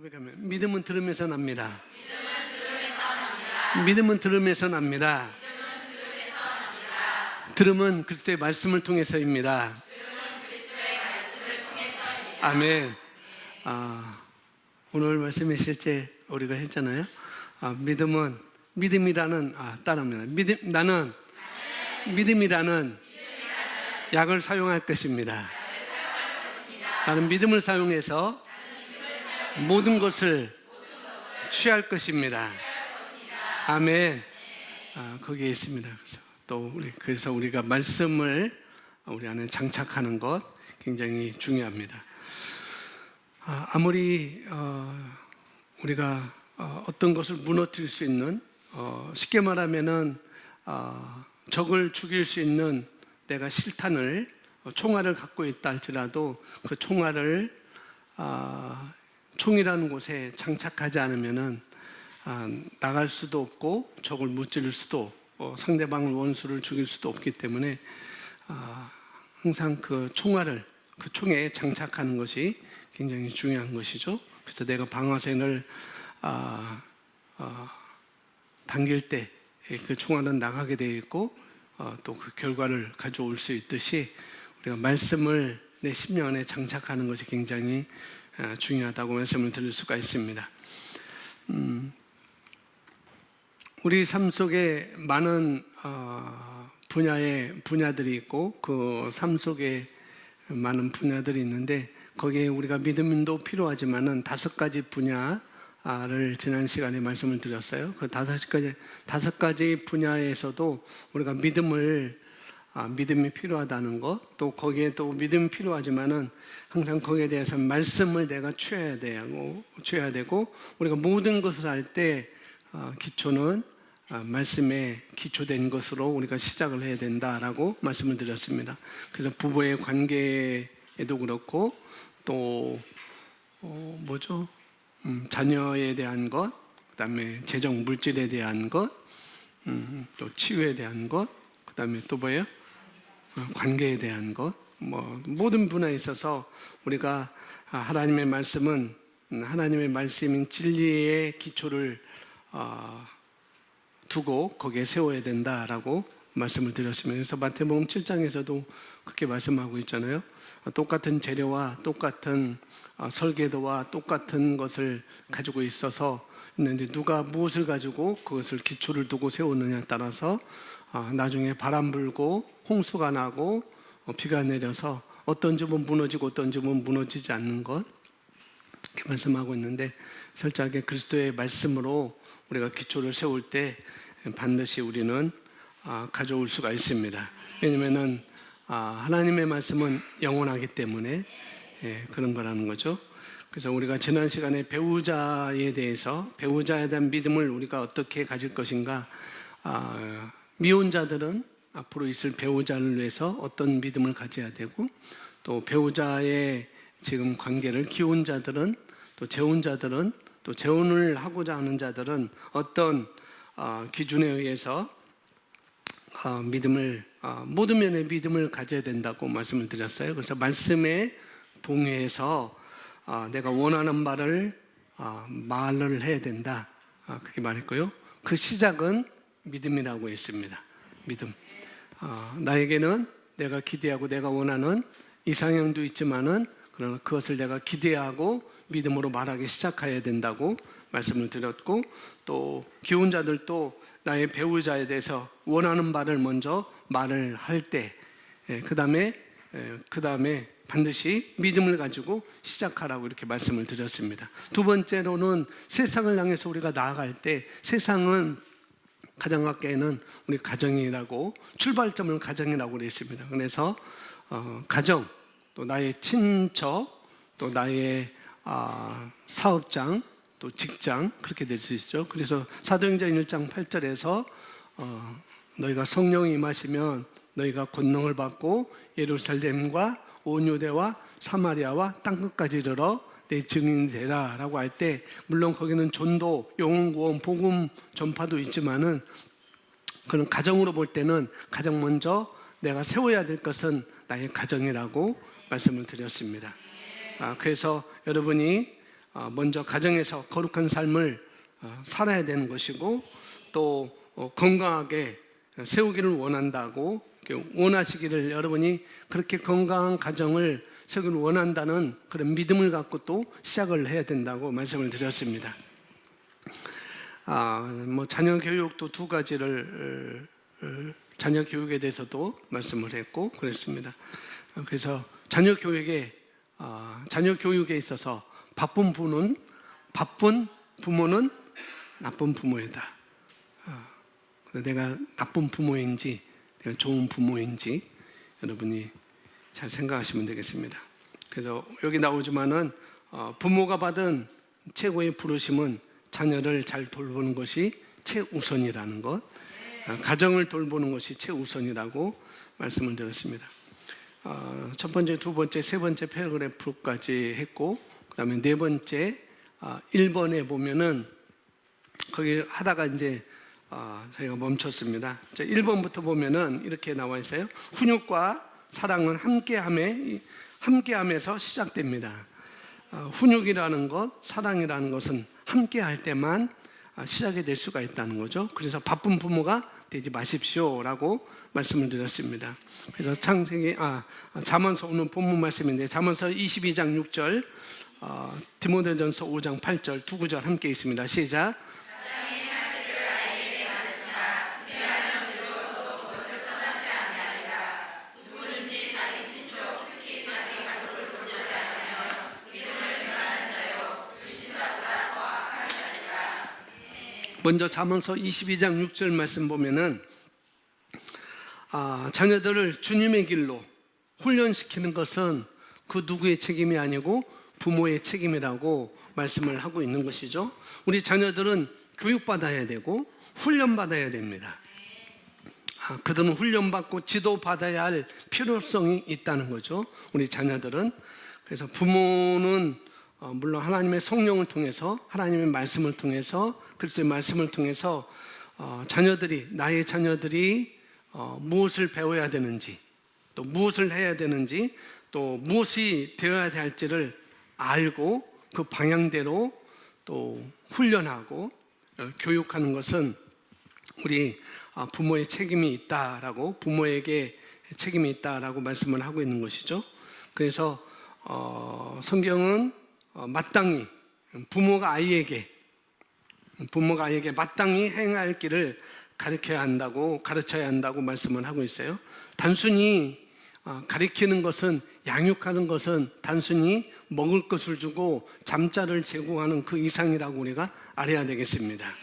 고백하면 믿음은 들음에서 납니다. 믿음은 들음에서 납니다. 들음은 그리스도의 말씀을 통해서입니다. 아멘. 오늘 말씀에 실제 우리가 했잖아요. 믿음이라는 따라합니다. 나는 믿음이라는 약을 사용할 것입니다. 나는 믿음을 사용해서 모든 것을 취할 것입니다. 아멘. 거기에 있습니다. 그래서 우리가 말씀을 우리 안에 장착하는 것 굉장히 중요합니다. 아무리 우리가 어떤 것을 무너뜨릴 수 있는, 쉽게 말하면은 적을 죽일 수 있는 내가 실탄을, 총알을 갖고 있다 할지라도 그 총알을 총이라는 곳에 장착하지 않으면은 나갈 수도 없고 적을 무찌를 수도, 상대방을 원수를 죽일 수도 없기 때문에 항상 그 총알을 그 총에 장착하는 것이 굉장히 중요한 것이죠. 그래서 내가 방아쇠를 당길 때 그 총알은 나가게 되어 있고 또 그 결과를 가져올 수 있듯이 우리가 말씀을 내 심령 안에 장착하는 것이 굉장히 중요하다고 말씀을 드릴 수가 있습니다. 우리 삶 속에 많은 분야들이 있고 그 삶 속에 많은 분야들이 있는데 거기에 우리가 믿음도 필요하지만은 5가지 분야를 지난 시간에 말씀을 드렸어요. 그 5가지 분야에서도 우리가 믿음이 필요하다는 것, 또 거기에 또 믿음이 필요하지만은 항상 거기에 대해서 말씀을 내가 취해야 되고 우리가 모든 것을 할 때 기초는 말씀에 기초된 것으로 우리가 시작을 해야 된다라고 말씀을 드렸습니다. 그래서 부부의 관계에도 그렇고 또 자녀에 대한 것, 그다음에 재정 물질에 대한 것, 또 치유에 대한 것, 그다음에 또 뭐예요? 관계에 대한 것, 모든 분야에 있어서 우리가 하나님의 말씀은 하나님의 말씀인 진리의 기초를 두고 거기에 세워야 된다라고 말씀을 드렸습니다. 그래서 마태복음 7장에서도 그렇게 말씀하고 있잖아요. 똑같은 재료와 똑같은 설계도와 똑같은 것을 가지고 있는데 누가 무엇을 가지고 그것을 기초를 두고 세우느냐에 따라서 나중에 바람 불고 홍수가 나고 비가 내려서 어떤 집은 무너지고 어떤 집은 무너지지 않는 것, 이렇게 말씀하고 있는데 철저하게 그리스도의 말씀으로 우리가 기초를 세울 때 반드시 우리는 가져올 수가 있습니다. 왜냐하면 하나님의 말씀은 영원하기 때문에 그런 거라는 거죠. 그래서 우리가 지난 시간에 배우자에 대한 믿음을 우리가 어떻게 가질 것인가, 미혼자들은 앞으로 있을 배우자를 위해서 어떤 믿음을 가져야 되고, 또 배우자의 지금 관계를 기혼자들은, 또 재혼자들은, 또 재혼을 하고자 하는 자들은 어떤 기준에 의해서 모든 면의 믿음을 가져야 된다고 말씀을 드렸어요. 그래서 말씀에 동의해서 내가 원하는 말을 해야 된다, 그렇게 말했고요. 그 시작은 믿음이라고 했습니다. 믿음. 나에게는 내가 기대하고 내가 원하는 이상형도 있지만은 그러나 그것을 내가 기대하고 믿음으로 말하기 시작해야 된다고 말씀을 드렸고, 또 기혼자들도 나의 배우자에 대해서 원하는 말을 먼저 말을 할 때, 그 다음에 반드시 믿음을 가지고 시작하라고 이렇게 말씀을 드렸습니다. 두 번째로는 세상을 향해서 우리가 나아갈 때, 세상은 가정학계에는 우리 가정이라고, 출발점을 가정이라고 그랬습니다. 그래서 가정, 또 나의 친척, 또 나의 사업장, 또 직장, 그렇게 될 수 있죠. 그래서 사도행전 1장 8절에서 너희가 성령이 임하시면 너희가 권능을 받고 예루살렘과 온 유대와 사마리아와 땅끝까지 이르러 내 증인이 되라 라고 할 때, 물론 거기는 전도, 영혼구원, 복음 전파도 있지만은 그런 가정으로 볼 때는 가장 먼저 내가 세워야 될 것은 나의 가정이라고 말씀을 드렸습니다. 그래서 여러분이 먼저 가정에서 거룩한 삶을 살아야 되는 것이고, 또 건강하게 세우기를 원한다고, 원하시기를, 여러분이 그렇게 건강한 가정을 세우기를 원한다는 그런 믿음을 갖고 또 시작을 해야 된다고 말씀을 드렸습니다. 자녀 교육도 두 가지를, 자녀 교육에 대해서도 말씀을 했고 그랬습니다. 그래서 자녀 교육에 있어서 바쁜 부모는 나쁜 부모이다. 내가 나쁜 부모인지 내가 좋은 부모인지 여러분이 잘 생각하시면 되겠습니다. 그래서 여기 나오지만은 부모가 받은 최고의 부르심은 자녀를 잘 돌보는 것이 최우선이라는 것, 가정을 돌보는 것이 최우선이라고 말씀을 드렸습니다. 첫 번째, 두 번째, 세 번째 패러그래프까지 했고, 그 다음에 네 번째 1번에 보면은 거기 하다가 이제 저희가 멈췄습니다. 1번부터 보면은 이렇게 나와 있어요. 훈육과 사랑은 함께함에서 시작됩니다. 훈육이라는 것, 사랑이라는 것은 함께할 때만 시작이 될 수가 있다는 거죠. 그래서 바쁜 부모가 되지 마십시오라고 말씀을 드렸습니다. 그래서 잠언서, 오늘 본문 말씀인데 잠언서 22장 6절, 디모데전서 5장 8절 두 구절 함께 있습니다. 시작. 먼저 잠언서 22장 6절 말씀 보면은 자녀들을 주님의 길로 훈련시키는 것은 그 누구의 책임이 아니고 부모의 책임이라고 말씀을 하고 있는 것이죠. 우리 자녀들은 교육받아야 되고 훈련받아야 됩니다. 그들은 훈련받고 지도받아야 할 필요성이 있다는 거죠. 우리 자녀들은. 그래서 부모는 물론 하나님의 성령을 통해서, 하나님의 말씀을 통해서, 그리스도의 말씀을 통해서 나의 자녀들이 무엇을 배워야 되는지, 또 무엇을 해야 되는지, 또 무엇이 되어야 할지를 알고 그 방향대로 또 훈련하고 교육하는 것은 우리 부모의 책임이 있다라고, 부모에게 책임이 있다라고 말씀을 하고 있는 것이죠. 그래서 성경은 마땅히 부모가 아이에게 마땅히 행할 길을 가르쳐야 한다고 말씀을 하고 있어요. 단순히 가르치는 것은, 양육하는 것은 단순히 먹을 것을 주고 잠자를 제공하는 그 이상이라고 우리가 알아야 되겠습니다.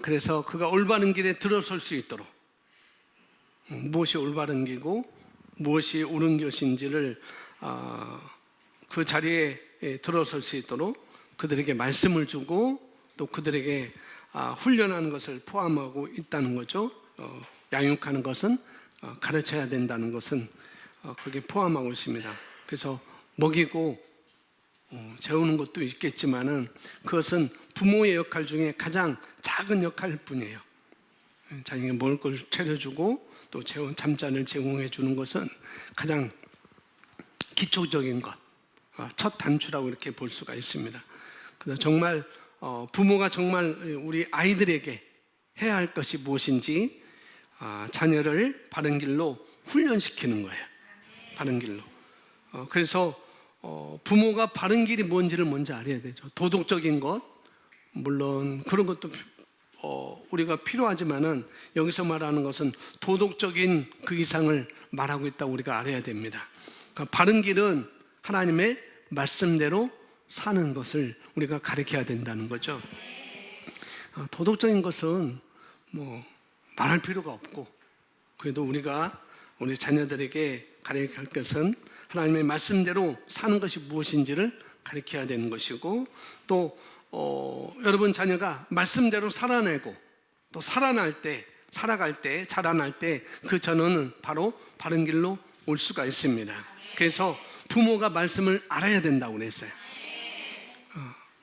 그래서 그가 올바른 길에 들어설 수 있도록, 무엇이 올바른 길이고 무엇이 옳은 것인지를 그 자리에 들어설 수 있도록 그들에게 말씀을 주고 또 그들에게 훈련하는 것을 포함하고 있다는 거죠. 양육하는 것은, 가르쳐야 된다는 것은 거기에 포함하고 있습니다. 그래서 먹이고 재우는 것도 있겠지만은 그것은 부모의 역할 중에 가장 작은 역할일 뿐이에요. 자기가 먹을 것을 차려주고 또 잠자를 제공해 주는 것은 가장 기초적인 것, 첫 단추라고 이렇게 볼 수가 있습니다. 그래서 정말 부모가 정말 우리 아이들에게 해야 할 것이 무엇인지 자녀를 바른 길로 훈련시키는 거예요. 바른 길로. 그래서 부모가 바른 길이 뭔지를 먼저 알아야 되죠. 도덕적인 것, 물론 그런 것도 우리가 필요하지만은 여기서 말하는 것은 도덕적인 그 이상을 말하고 있다고 우리가 알아야 됩니다. 그러니까 바른 길은 하나님의 말씀대로 사는 것을 우리가 가르쳐야 된다는 거죠. 도덕적인 것은 말할 필요가 없고, 그래도 우리가 우리 자녀들에게 가르쳐야 할 것은 하나님의 말씀대로 사는 것이 무엇인지를 가르쳐야 되는 것이고, 또 여러분 자녀가 말씀대로 살아내고 또 살아갈 때 자라날 때 그 자녀는 바로 바른 길로 올 수가 있습니다. 그래서 부모가 말씀을 알아야 된다고 그랬어요.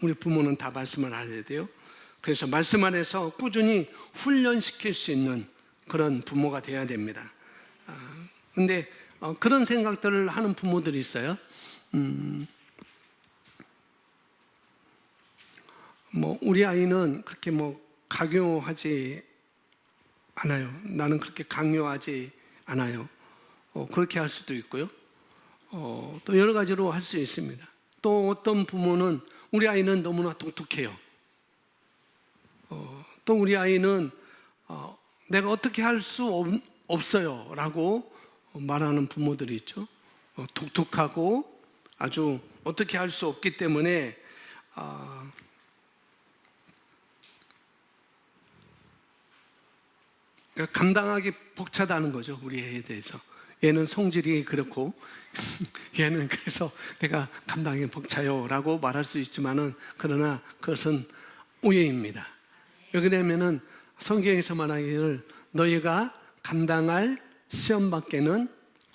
우리 부모는 다 말씀을 알아야 돼요. 그래서 말씀 안에서 꾸준히 훈련시킬 수 있는 그런 부모가 돼야 됩니다. 근데 그런 생각들을 하는 부모들이 있어요. 우리 아이는 그렇게 강요하지 않아요. 나는 그렇게 강요하지 않아요. 그렇게 할 수도 있고요. 또 여러 가지로 할 수 있습니다. 또 어떤 부모는 우리 아이는 너무나 독특해요. 또 우리 아이는 내가 어떻게 할 수 없어요 라고 말하는 부모들이 있죠. 독특하고 아주 어떻게 할 수 없기 때문에 감당하기 벅차다는 거죠. 우리 애에 대해서. 얘는 성질이 그렇고 얘는 그래서 내가 감당하기 벅차요 라고 말할 수 있지만은, 그러나 그것은 오해입니다. 왜 그러냐면은 성경에서 말하기를 너희가 감당할 시험밖에는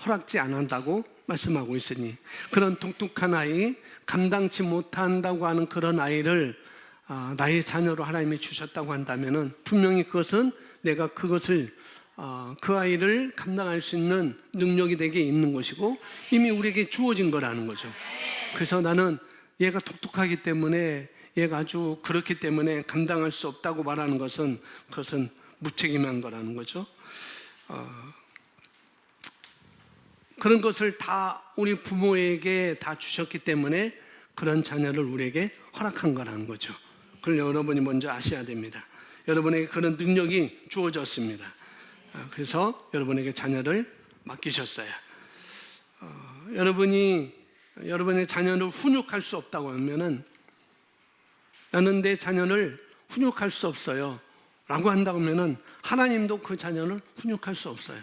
허락지 않는다고 말씀하고 있으니, 그런 독특한 아이, 감당치 못한다고 하는 그런 아이를 나의 자녀로 하나님이 주셨다고 한다면은 분명히 그것은 내가 그것을 그 아이를 감당할 수 있는 능력이 내게 있는 것이고 이미 우리에게 주어진 거라는 거죠. 그래서 나는 얘가 독특하기 때문에, 얘가 아주 그렇기 때문에 감당할 수 없다고 말하는 것은 그것은 무책임한 거라는 거죠. 그런 것을 다 우리 부모에게 다 주셨기 때문에 그런 자녀를 우리에게 허락한 거라는 거죠. 그걸 여러분이 먼저 아셔야 됩니다. 여러분에게 그런 능력이 주어졌습니다. 그래서 여러분에게 자녀를 맡기셨어요. 여러분이 여러분의 자녀를 훈육할 수 없다고 하면은, 나는 내 자녀를 훈육할 수 없어요 라고 한다고 하면은 하나님도 그 자녀를 훈육할 수 없어요.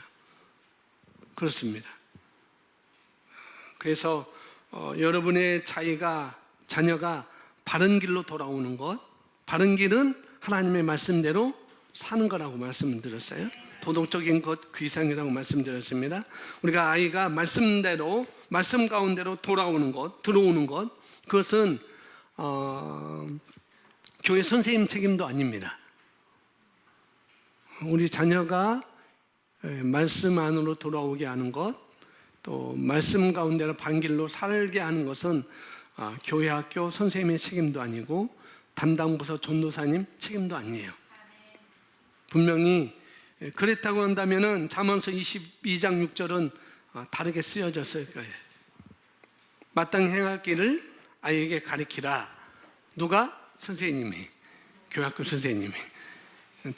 그렇습니다. 그래서 여러분의 자녀가 바른 길로 돌아오는 것, 바른 길은 하나님의 말씀대로 사는 거라고 말씀을 드렸어요. 도덕적인 것 그 이상이라고 말씀드렸습니다. 우리가 아이가 말씀대로, 말씀 가운데로 돌아오는 것, 들어오는 것, 그것은 교회 선생님 책임도 아닙니다. 우리 자녀가 말씀 안으로 돌아오게 하는 것, 또 말씀 가운데로 반길로 살게 하는 것은 교회 학교 선생님의 책임도 아니고 담당 부서 전도사님 책임도 아니에요. 분명히 그랬다고 한다면은 잠언서 22장 6절은 다르게 쓰여졌을 거예요. 마땅히 행할 길을 아이에게 가르치라. 누가? 선생님이, 교학교 선생님이,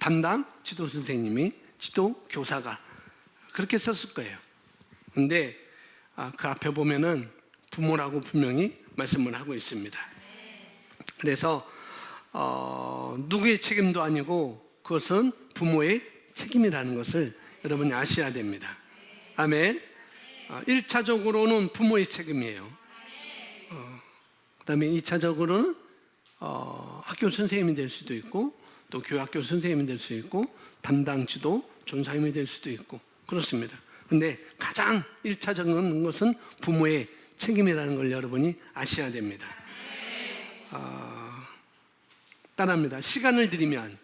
담당 지도 선생님이, 지도 교사가 그렇게 썼을 거예요. 근데 그 앞에 보면은 부모라고 분명히 말씀을 하고 있습니다. 그래서 누구의 책임도 아니고 그것은 부모의 책임이라는 것을 여러분이 아셔야 됩니다. 아멘. 1차적으로는 부모의 책임이에요. 그 다음에 2차적으로는 학교 선생님이 될 수도 있고, 또 교학교 선생님이 될 수 있고, 담당 지도 전사님이 될 수도 있고 그렇습니다. 근데 가장 1차적인 것은 부모의 책임이라는 걸 여러분이 아셔야 됩니다. 따라합니다. 시간을 들이면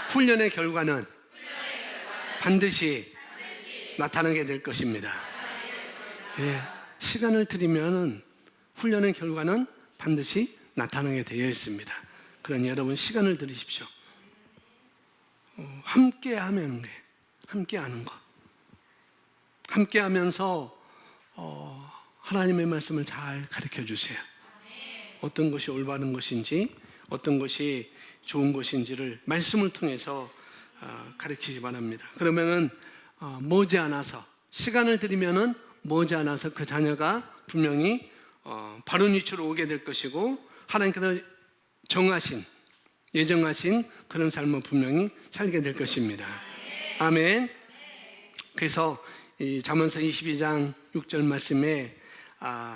훈련의 결과는 반드시 나타나게 될 것입니다. 예, 시간을 들이면 훈련의 결과는 반드시 나타나게 되어 있습니다. 그러니 여러분 시간을 들이십시오. 함께 하는 게, 함께 하는 것, 함께 하면서 하나님의 말씀을 잘 가르쳐 주세요. 어떤 것이 올바른 것인지, 어떤 것이 좋은 것인지를 말씀을 통해서 가르치기 바랍니다. 그러면은 머지않아서, 시간을 들이면은 머지않아서 그 자녀가 분명히 바른 위치로 오게 될 것이고, 하나님께서 예정하신 그런 삶을 분명히 살게 될 것입니다. 아멘. 그래서 이 잠언서 22장 6절 말씀에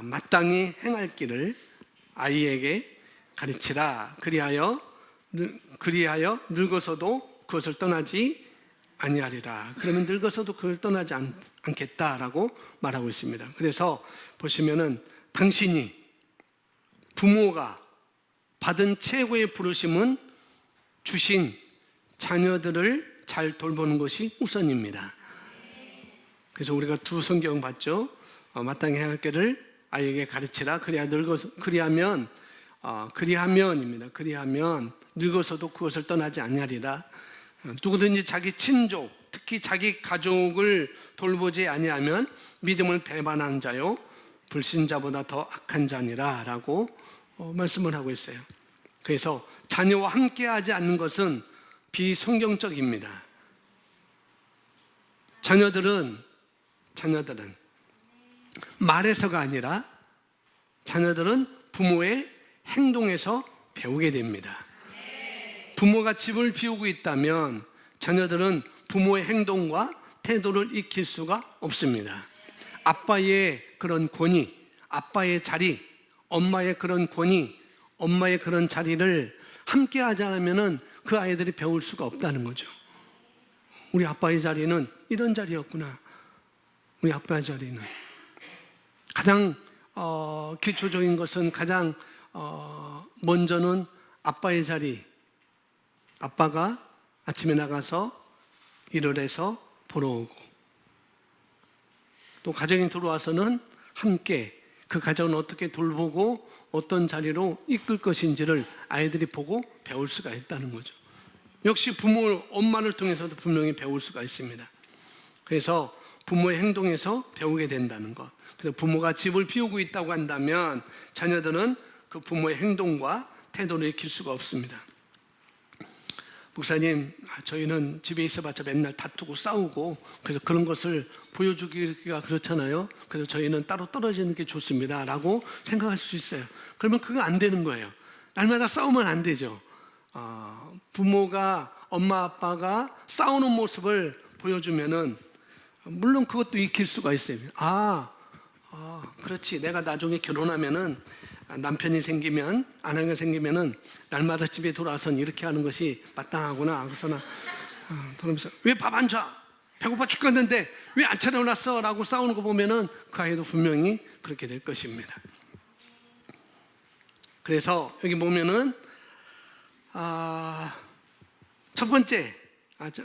마땅히 행할 길을 아이에게 가르치라. 그리하여 늙어서도 그것을 떠나지 아니하리라. 그러면 늙어서도 그걸 떠나지 않겠다라고 말하고 있습니다. 그래서 보시면은 당신이, 부모가 받은 최고의 부르심은 주신 자녀들을 잘 돌보는 것이 우선입니다. 그래서 우리가 두 성경 봤죠. 마땅히 행할 길을 아이에게 가르치라. 그리하면입니다. 그리하면 늙어서도 그것을 떠나지 아니하리라. 누구든지 자기 친족, 특히 자기 가족을 돌보지 아니하면 믿음을 배반한 자요 불신자보다 더 악한 자니라 라고 말씀을 하고 있어요. 그래서 자녀와 함께하지 않는 것은 비성경적입니다. 자녀들은 말에서가 아니라 자녀들은 부모의 행동에서 배우게 됩니다. 부모가 집을 비우고 있다면 자녀들은 부모의 행동과 태도를 익힐 수가 없습니다. 아빠의 그런 권위, 아빠의 자리, 엄마의 그런 권위, 엄마의 그런 자리를 함께 하지 않으면 그 아이들이 배울 수가 없다는 거죠. 우리 아빠의 자리는 이런 자리였구나. 우리 아빠의 자리는 가장 기초적인 것은 가장 먼저는 아빠의 자리. 아빠가 아침에 나가서 일을 해서 보러 오고 또 가정에 들어와서는 함께 그 가정을 어떻게 돌보고 어떤 자리로 이끌 것인지를 아이들이 보고 배울 수가 있다는 거죠. 역시 부모, 엄마를 통해서도 분명히 배울 수가 있습니다. 그래서 부모의 행동에서 배우게 된다는 것. 그래서 부모가 집을 비우고 있다고 한다면 자녀들은 그 부모의 행동과 태도를 익힐 수가 없습니다. 목사님, 저희는 집에 있어봤자 맨날 다투고 싸우고 그래서 그런 것을 보여주기가 그렇잖아요. 그래서 저희는 따로 떨어지는 게 좋습니다 라고 생각할 수 있어요. 그러면 그거 안 되는 거예요. 날마다 싸우면 안 되죠. 부모가, 엄마 아빠가 싸우는 모습을 보여주면은 물론 그것도 익힐 수가 있어요. 그렇지. 내가 나중에 결혼하면은 남편이 생기면, 아내가 생기면은 날마다 집에 돌아와서는 이렇게 하는 것이 마땅하구나. 그래서 그러면서 왜 밥 안 줘? 배고파 죽겠는데 왜 안 차려놨어? 라고 싸우는 거 보면은 그 아이도 분명히 그렇게 될 것입니다. 그래서 여기 보면은 첫 번째,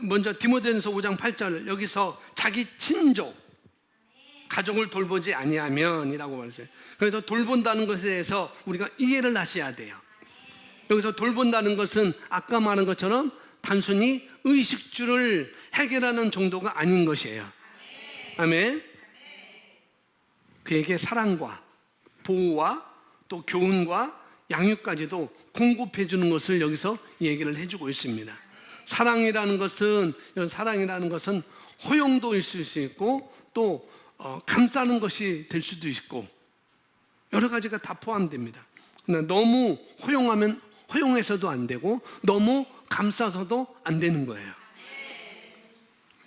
먼저 디모데전서 5장 8절 여기서 자기 친족, 가족을 돌보지 아니하면이라고 말했어요. 그래서 돌본다는 것에 대해서 우리가 이해를 하셔야 돼요. 여기서 돌본다는 것은 아까 말한 것처럼 단순히 의식주를 해결하는 정도가 아닌 것이에요. 아멘. 그에게 사랑과 보호와 또 교훈과 양육까지도 공급해 주는 것을 여기서 얘기를 해주고 있습니다. 사랑이라는 것은 허용도일 수 있고 또 감싸는 것이 될 수도 있고 여러 가지가 다 포함됩니다. 너무 허용하면 허용해서도 안 되고 너무 감싸서도 안 되는 거예요.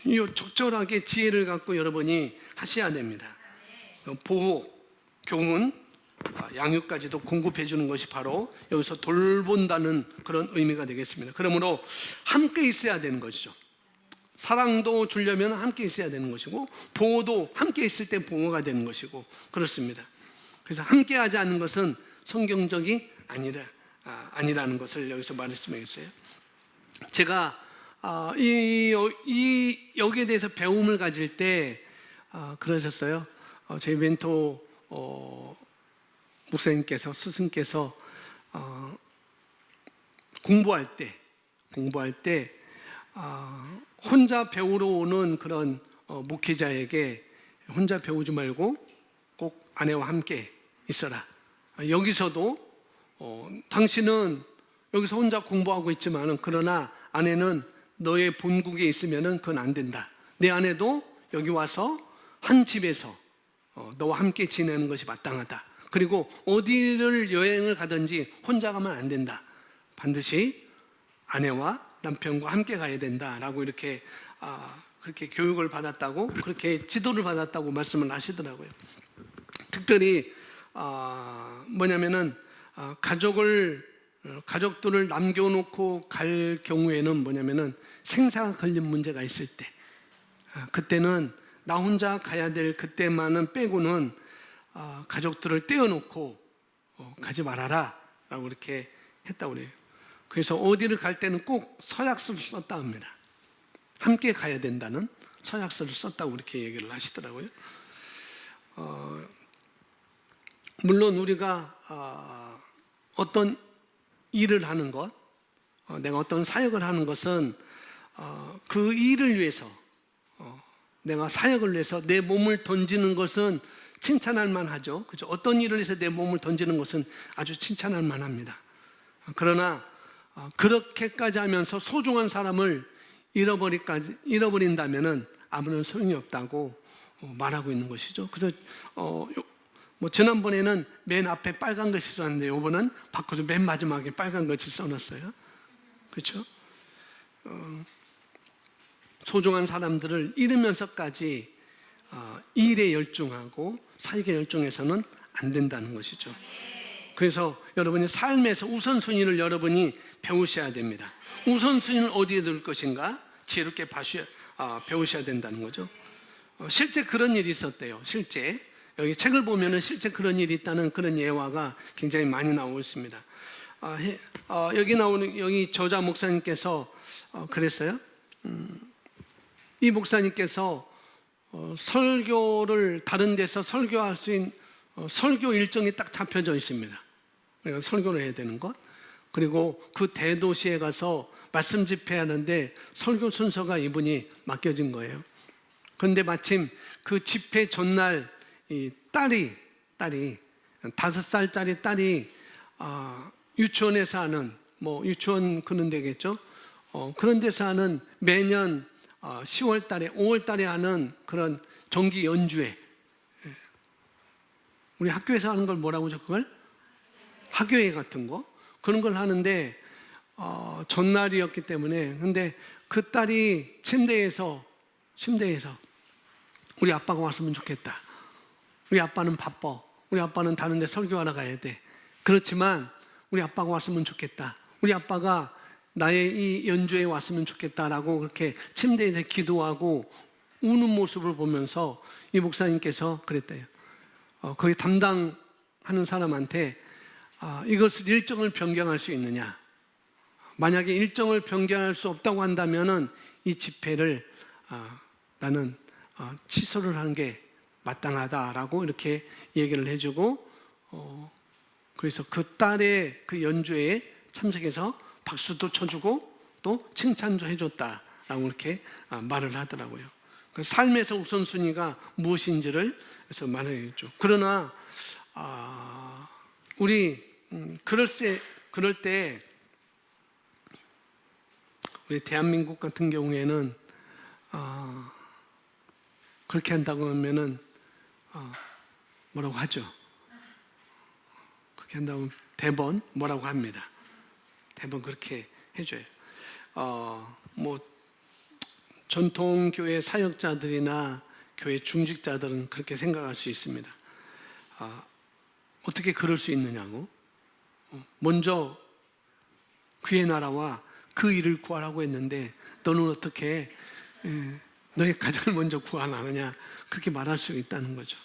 이 적절하게 지혜를 갖고 여러분이 하셔야 됩니다. 보호, 교훈, 양육까지도 공급해 주는 것이 바로 여기서 돌본다는 그런 의미가 되겠습니다. 그러므로 함께 있어야 되는 것이죠. 사랑도 주려면 함께 있어야 되는 것이고 보호도 함께 있을 때 보호가 되는 것이고 그렇습니다. 그래서 함께 하지 않는 것은 성경적이 아니라는 것을 여기서 말씀하겠어요. 제가 여기에 대해서 배움을 가질 때 그러셨어요. 저희 멘토 목사님께서 스승께서 공부할 때 혼자 배우러 오는 그런 목회자에게 혼자 배우지 말고 꼭 아내와 함께 있어라. 여기서도 당신은 여기서 혼자 공부하고 있지만 그러나 아내는 너의 본국에 있으면 그건 안 된다. 내 아내도 여기 와서 한 집에서 너와 함께 지내는 것이 마땅하다. 그리고 어디를 여행을 가든지 혼자 가면 안 된다. 반드시 아내와 남편과 함께 가야 된다라고 이렇게 그렇게 교육을 받았다고 그렇게 지도를 받았다고 말씀을 하시더라고요. 특별히 뭐냐면은 가족들을 남겨놓고 갈 경우에는 뭐냐면은 생사가 걸린 문제가 있을 때 그때는 나 혼자 가야 될 그때만은 빼고는 가족들을 떼어놓고 가지 말아라 라고 이렇게 했다고 그래요. 그래서 어디를 갈 때는 꼭 서약서를 썼다 합니다. 함께 가야 된다는 서약서를 썼다고 이렇게 얘기를 하시더라고요. 물론 우리가 어떤 일을 하는 것, 내가 어떤 사역을 하는 것은 그 일을 위해서, 내가 사역을 위해서 내 몸을 던지는 것은 칭찬할 만하죠. 그죠? 어떤 일을 위해서 내 몸을 던지는 것은 아주 칭찬할 만합니다. 그러나 그렇게까지 하면서 소중한 사람을 잃어버린다면은 아무런 소용이 없다고 말하고 있는 것이죠. 그래서 지난번에는 맨 앞에 빨간 글씨 썼는데 이번은 바꿔서 맨 마지막에 빨간 글씨 써놨어요. 그렇죠? 소중한 사람들을 잃으면서까지 일에 열중하고 사역에 열중해서는 안 된다는 것이죠. 그래서 여러분이 삶에서 우선순위를 여러분이 배우셔야 됩니다. 우선순위는 어디에 둘 것인가 지혜롭게 배우셔야 된다는 거죠. 실제 그런 일이 있었대요. 실제 여기 책을 보면은 실제 그런 일이 있다는 그런 예화가 굉장히 많이 나오고 있습니다. 여기 저자 목사님께서 그랬어요. 이 목사님께서 설교를 다른 데서 설교할 수 있는 설교 일정이 딱 잡혀져 있습니다. 그러니까 설교를 해야 되는 것. 그리고 그 대도시에 가서 말씀 집회하는데 설교 순서가 이분이 맡겨진 거예요. 그런데 마침 그 집회 전날 이 딸이 5살짜리 딸이 유치원에서 하는 유치원 그런 데겠죠. 그런 데서 하는 매년 10월 달에 5월 달에 하는 그런 정기 연주회. 우리 학교에서 하는 걸 뭐라고 하죠? 그걸? 학교회 같은 거. 그런 걸 하는데 전날이었기 때문에 근데 그 딸이 침대에서 우리 아빠가 왔으면 좋겠다. 우리 아빠는 바빠. 우리 아빠는 다른 데 설교하러 가야 돼. 그렇지만 우리 아빠가 왔으면 좋겠다. 우리 아빠가 나의 이 연주에 왔으면 좋겠다라고 그렇게 침대에서 기도하고 우는 모습을 보면서 이 목사님께서 그랬대요. 거기 담당하는 사람한테 이것을 일정을 변경할 수 있느냐. 만약에 일정을 변경할 수 없다고 한다면은 이 집회를 나는 취소를 하는 게 마땅하다라고 이렇게 얘기를 해주고 그래서 그 딸의 그 연주회에 참석해서 박수도 쳐주고 또 칭찬도 해줬다라고 이렇게 말을 하더라고요. 그 삶에서 우선순위가 무엇인지를 그래서 말해줬죠. 그러나 우리 그럴 때 우리 대한민국 같은 경우에는 그렇게 한다고 하면은 뭐라고 하죠? 그렇게 한다고 대번 뭐라고 합니다. 대번 그렇게 해줘요. 전통 교회 사역자들이나 교회 중직자들은 그렇게 생각할 수 있습니다. 어떻게 그럴 수 있느냐고. 먼저 그의 나라와 그 일을 구하라고 했는데 너는 어떻게 너의 가정을 먼저 구하느냐 그렇게 말할 수 있다는 거죠.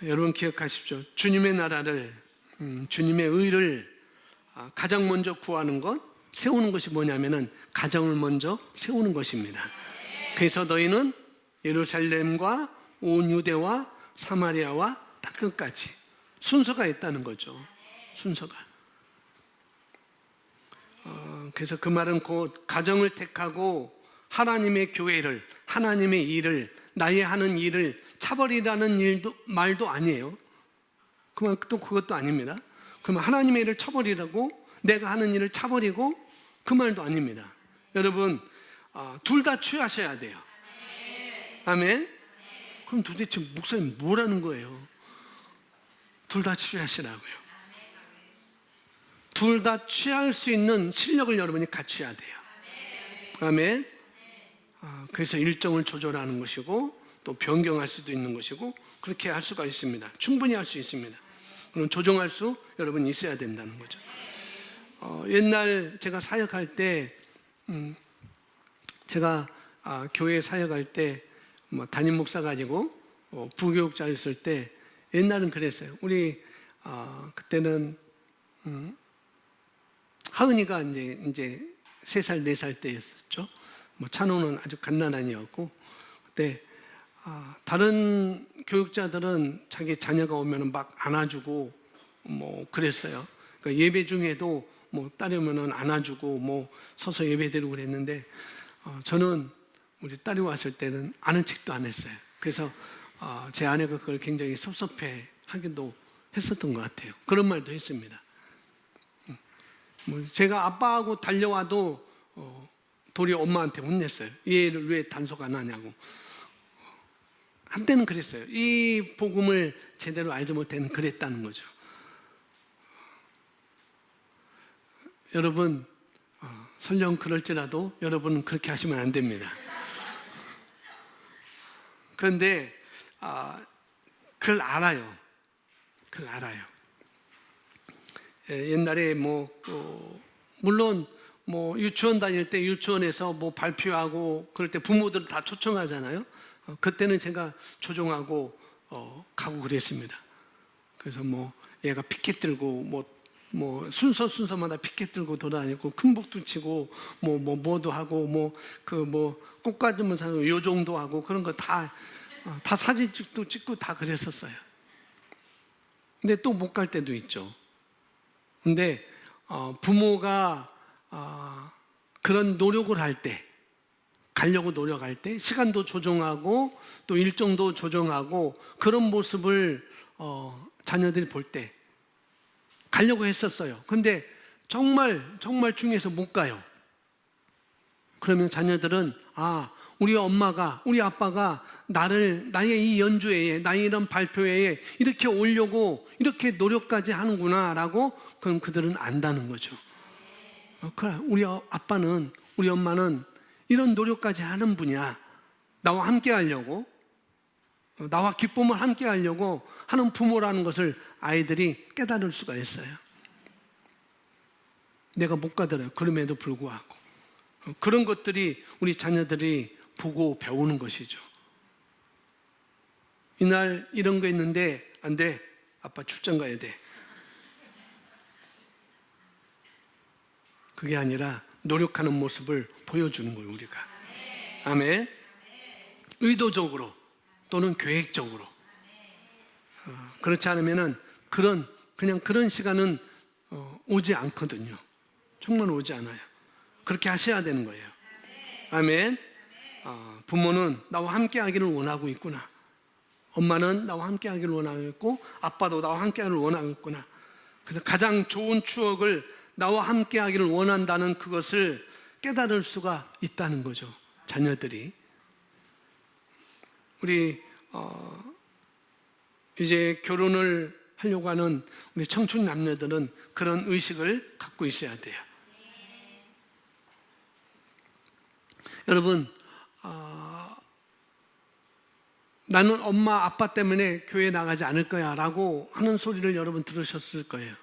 여러분 기억하십시오. 주님의 나라를 주님의 의를 가장 먼저 구하는 것 세우는 것이 뭐냐면은 가정을 먼저 세우는 것입니다. 그래서 너희는 예루살렘과 온 유대와 사마리아와 땅 끝까지 순서가 있다는 거죠. 순서가. 그래서 그 말은 곧 가정을 택하고 하나님의 교회를 하나님의 일을 나의 하는 일을 차버리라는 말도 아니에요. 또 그것도 아닙니다. 그러면 하나님의 일을 쳐버리라고 내가 하는 일을 차버리고 그 말도 아닙니다. 여러분 둘 다 취하셔야 돼요. 아멘. 그럼 도대체 목사님 뭐라는 거예요? 둘 다 취하시라고요. 둘 다 취할 수 있는 실력을 여러분이 갖춰야 돼요. 아멘. 그래서 일정을 조절하는 것이고 또 변경할 수도 있는 것이고 그렇게 할 수가 있습니다. 충분히 할 수 있습니다. 그럼 조정할 수 여러분이 있어야 된다는 거죠. 옛날 제가 사역할 때 제가 교회 사역할 때 담임 목사가 아니고 부교육자였을 때 옛날은 그랬어요. 우리 그때는 하은이가 이제 3살, 4살 때였었죠. 찬호는 아주 갓난아니였고 그때 다른 교육자들은 자기 자녀가 오면 막 안아주고 뭐 그랬어요. 그러니까 예배 중에도 뭐 딸이 오면은 안아주고 뭐 서서 예배드리고 그랬는데 저는 우리 딸이 왔을 때는 아는 척도 안 했어요. 그래서 제 아내가 그걸 굉장히 섭섭해 하기도 했었던 것 같아요. 그런 말도 했습니다. 뭐 제가 아빠하고 달려와도 도리 엄마한테 혼냈어요. 얘를 왜 단속 안 하냐고. 한때는 그랬어요. 이 복음을 제대로 알지 못해는 그랬다는 거죠. 여러분, 설령 그럴지라도 여러분은 그렇게 하시면 안 됩니다. 그런데 그걸 알아요. 그걸 알아요. 옛날에 물론 유치원 다닐 때 유치원에서 뭐 발표하고 그럴 때 부모들 다 초청하잖아요. 그때는 제가 조종하고 가고 그랬습니다. 그래서 얘가 피켓 들고 순서마다 피켓 들고 돌아다니고 큰 북도 치고 뭐도 하고 꽃가지면 사고 요정도 하고 그런 거 다 사진 찍고 다 그랬었어요. 근데 또 못 갈 때도 있죠. 근데 부모가 그런 노력을 할 때, 가려고 노력할 때 시간도 조정하고 또 일정도 조정하고 그런 모습을 자녀들이 볼 때 가려고 했었어요. 근데 정말 중요해서 못 가요. 그러면 자녀들은 우리 엄마가, 우리 아빠가 나의 이 연주회에, 나의 이런 발표회에 이렇게 오려고 이렇게 노력까지 하는구나라고 그럼 그들은 안다는 거죠. 그래, 우리 아빠는, 우리 엄마는 이런 노력까지 하는 분이야. 나와 함께 하려고, 나와 기쁨을 함께 하려고 하는 부모라는 것을 아이들이 깨달을 수가 있어요. 내가 못 가더라고요. 그럼에도 불구하고. 그런 것들이 우리 자녀들이 보고 배우는 것이죠. 이날 이런 거 있는데 안 돼. 아빠 출장 가야 돼. 그게 아니라 노력하는 모습을 보여주는 거예요, 우리가. 아멘. 의도적으로 또는 계획적으로. 그렇지 않으면은 그냥 그런 시간은 오지 않거든요. 정말 오지 않아요. 그렇게 하셔야 되는 거예요. 아멘. 부모는 나와 함께 하기를 원하고 있구나. 엄마는 나와 함께 하기를 원하고 있고 아빠도 나와 함께 하기를 원하고 있구나. 그래서 가장 좋은 추억을 나와 함께 하기를 원한다는 그것을 깨달을 수가 있다는 거죠. 자녀들이. 우리 이제 결혼을 하려고 하는 우리 청춘 남녀들은 그런 의식을 갖고 있어야 돼요. 여러분, 나는 엄마 아빠 때문에 교회 나가지 않을 거야 라고 하는 소리를 여러분 들으셨을 거예요.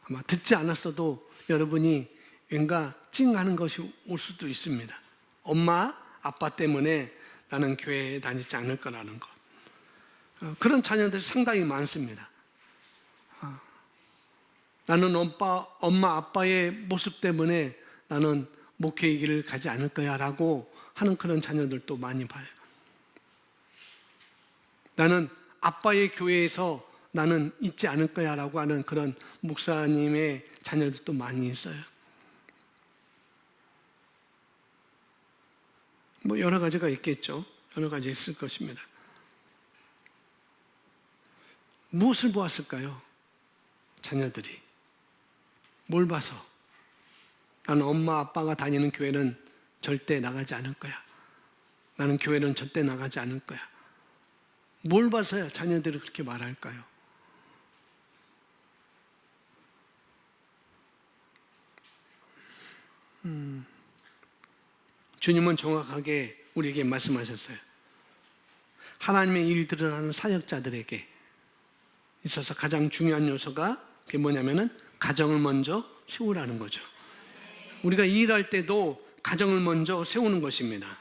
아마 듣지 않았어도 여러분이 왠가 찡하는 것이 올 수도 있습니다. 엄마 아빠 때문에 나는 교회에 다니지 않을 거라는 것. 그런 자녀들이 상당히 많습니다. 나는 엄마 아빠의 모습 때문에 나는 목회의 길을 가지 않을 거야 라고 하는 그런 자녀들도 많이 봐요. 나는 아빠의 교회에서 나는 있지 않을 거야 라고 하는 그런 목사님의 자녀들도 많이 있어요. 여러 가지가 있겠죠. 여러 가지 있을 것입니다. 무엇을 보았을까요? 자녀들이. 뭘 봐서? 나는 엄마 아빠가 다니는 교회는 절대 나가지 않을 거야. 나는 교회는 절대 나가지 않을 거야. 뭘 봐서야 자녀들이 그렇게 말할까요? 주님은 정확하게 우리에게 말씀하셨어요. 하나님의 일들을 하는 사역자들에게 있어서 가장 중요한 요소가 그게 뭐냐면은 가정을 먼저 세우라는 거죠. 우리가 일할 때도 가정을 먼저 세우는 것입니다.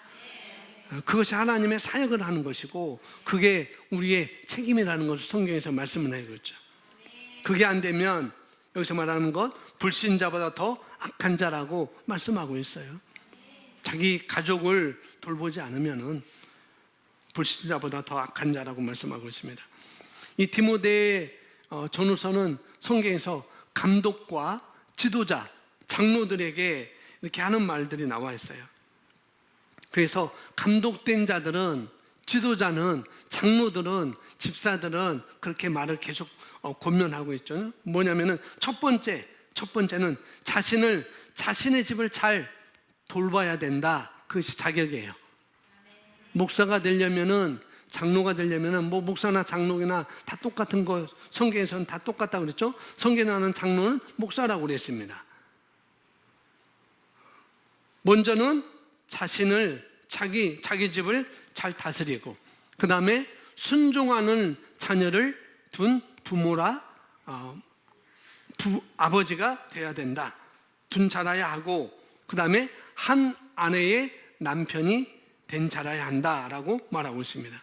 그것이 하나님의 사역을 하는 것이고 그게 우리의 책임이라는 것을 성경에서 말씀을 해주고 있죠. 그게 안 되면 여기서 말하는 것 불신자보다 더 악한 자라고 말씀하고 있어요. 자기 가족을 돌보지 않으면은 불신자보다 더 악한 자라고 말씀하고 있습니다. 이 디모데 전후서는 성경에서 감독과 지도자, 장로들에게 이렇게 하는 말들이 나와 있어요. 그래서 감독된 자들은, 지도자는, 장로들은, 집사들은 그렇게 말을 계속 권면하고 있죠. 뭐냐면은 첫 번째는 자신의 집을 잘 돌봐야 된다. 그것이 자격이에요. 목사가 되려면은, 장로가 되려면은, 뭐 목사나 장로나 다 똑같은 거, 성경에서는 다 똑같다고 그랬죠. 성경에 나오는 장로는 목사라고 그랬습니다. 먼저는 자기 집을 잘 다스리고, 그 다음에 순종하는 자녀를 둔 부모라, 아버지가 돼야 된다. 둔 자라야 하고, 그 다음에 한 아내의 남편이 된 자라야 한다라고 말하고 있습니다.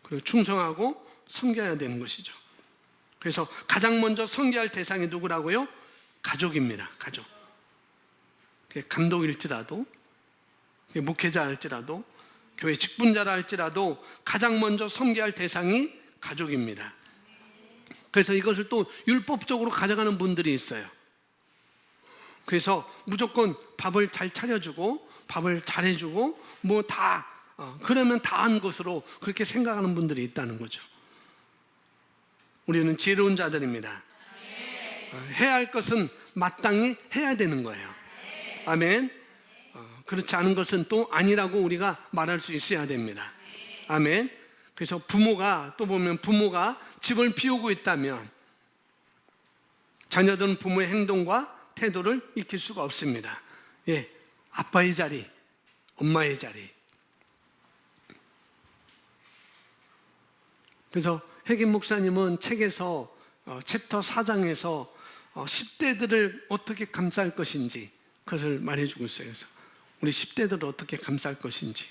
그리고 충성하고 섬겨야 되는 것이죠. 그래서 가장 먼저 섬겨야 할 대상이 누구라고요? 가족입니다. 가족. 감독일지라도, 목회자일지라도, 교회 직분자라 할지라도 가장 먼저 섬겨야 할 대상이 가족입니다. 그래서 이것을 또 율법적으로 가져가는 분들이 있어요. 그래서 무조건 밥을 잘 차려주고, 밥을 잘해주고, 뭐 다 그러면 다 한 것으로 그렇게 생각하는 분들이 있다는 거죠. 우리는 지혜로운 자들입니다. 해야 할 것은 마땅히 해야 되는 거예요. 아멘. 그렇지 않은 것은 또 아니라고 우리가 말할 수 있어야 됩니다. 아멘. 그래서 부모가 집을 비우고 있다면 자녀들은 부모의 행동과 태도를 익힐 수가 없습니다. 아빠의 자리, 엄마의 자리. 그래서 혜긴 목사님은 책에서 챕터 4장에서 10대들을 어떻게 감쌀 것인지 그것을 말해주고 있어요. 그래서 우리 10대들을 어떻게 감쌀 것인지.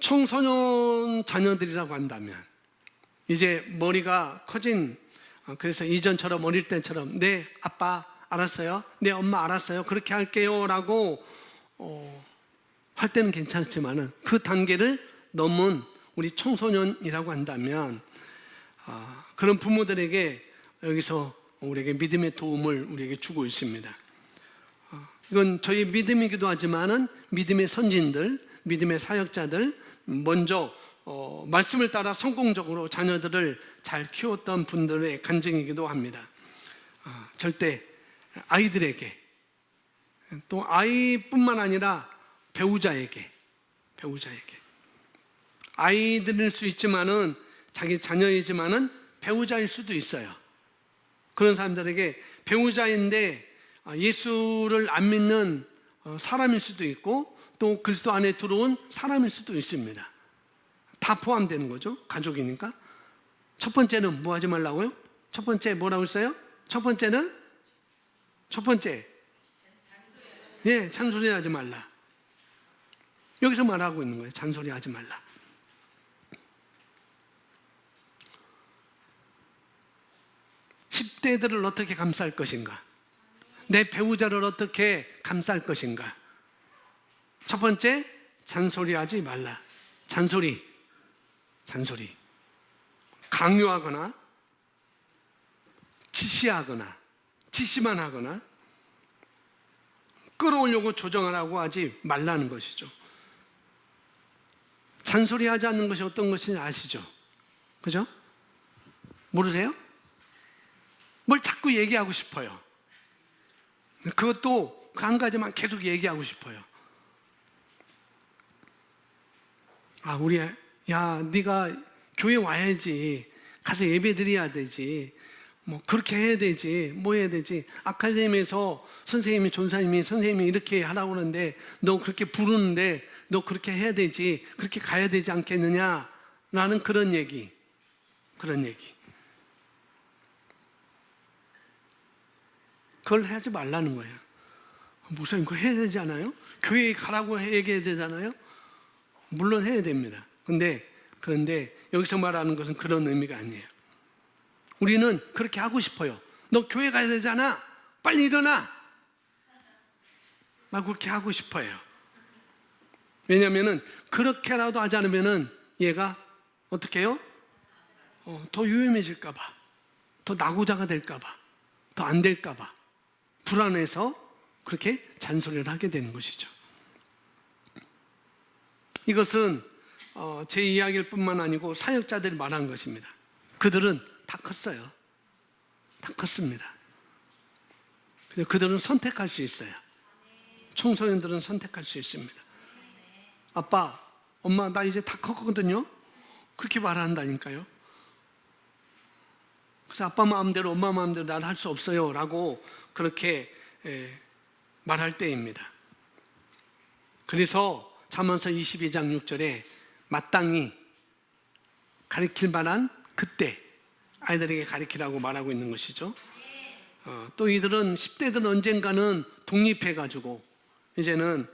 청소년 자녀들이라고 한다면 이제 머리가 커진, 그래서 이전처럼 어릴 때처럼 네 아빠 알았어요, 네 엄마 알았어요, 그렇게 할게요 라고 할 때는 괜찮지만은 그 단계를 넘은 우리 청소년이라고 한다면 그런 부모들에게 여기서 우리에게 믿음의 도움을 우리에게 주고 있습니다. 이건 저희 믿음이기도 하지만은 믿음의 선진들, 믿음의 사역자들, 먼저 말씀을 따라 성공적으로 자녀들을 잘 키웠던 분들의 간증이기도 합니다. 절대 아이들에게, 또 아이뿐만 아니라 배우자에게 아이들일 수 있지만은 자기 자녀이지만은 배우자일 수도 있어요. 그런 사람들에게 배우자인데 예수를 안 믿는 사람일 수도 있고 또 그리스도 안에 들어온 사람일 수도 있습니다. 다 포함되는 거죠. 가족이니까. 첫 번째는 뭐 하지 말라고요? 첫 번째 뭐라고 했어요? 첫 번째 잔소리 하지 말라. 여기서 말하고 있는 거예요. 잔소리 하지 말라. (10대들을) 어떻게 감쌀 것인가? 내 배우자를 어떻게 감쌀 것인가? 첫 번째, 잔소리하지 말라. 잔소리. 강요하거나 지시만 하거나 끌어오려고 조정하라고 하지 말라는 것이죠. 잔소리하지 않는 것이 어떤 것인지 아시죠? 그죠? 모르세요? 뭘 자꾸 얘기하고 싶어요. 그것도 그 한 가지만 계속 얘기하고 싶어요. 네가 교회 와야지, 가서 예배 드려야 되지, 뭐 그렇게 해야 되지, 뭐 해야 되지, 아카데미에서 선생님이 이렇게 하라고 하는데 너 그렇게 부르는데 너 그렇게 해야 되지, 그렇게 가야 되지 않겠느냐 라는 그런 얘기. 그걸 하지 말라는 거예요. 목사님 그거 해야 되지 않아요? 교회에 가라고 얘기해야 되잖아요? 물론 해야 됩니다. 그런데 여기서 말하는 것은 그런 의미가 아니에요. 우리는 그렇게 하고 싶어요. 너 교회 가야 되잖아. 빨리 일어나. 나 그렇게 하고 싶어요. 왜냐하면 그렇게라도 하지 않으면 얘가 어떻게 해요? 더 위험해질까 봐, 더 낙오자가 될까 봐, 더 안 될까 봐 불안해서 그렇게 잔소리를 하게 되는 것이죠. 이것은 제 이야기일 뿐만 아니고 사역자들이 말한 것입니다. 그들은 다 컸어요. 다 컸습니다. 그래서 그들은 선택할 수 있어요. 청소년들은 선택할 수 있습니다. 아빠, 엄마 나 이제 다 컸거든요. 그렇게 말한다니까요. 그래서 아빠 마음대로 엄마 마음대로 나는 할 수 없어요 라고 그렇게 말할 때입니다. 그래서 잠언서 22장 6절에 마땅히 가르칠 만한 그때 아이들에게 가르치라고 말하고 있는 것이죠. 또 이들은 10대들은 언젠가는 독립해가지고 이제는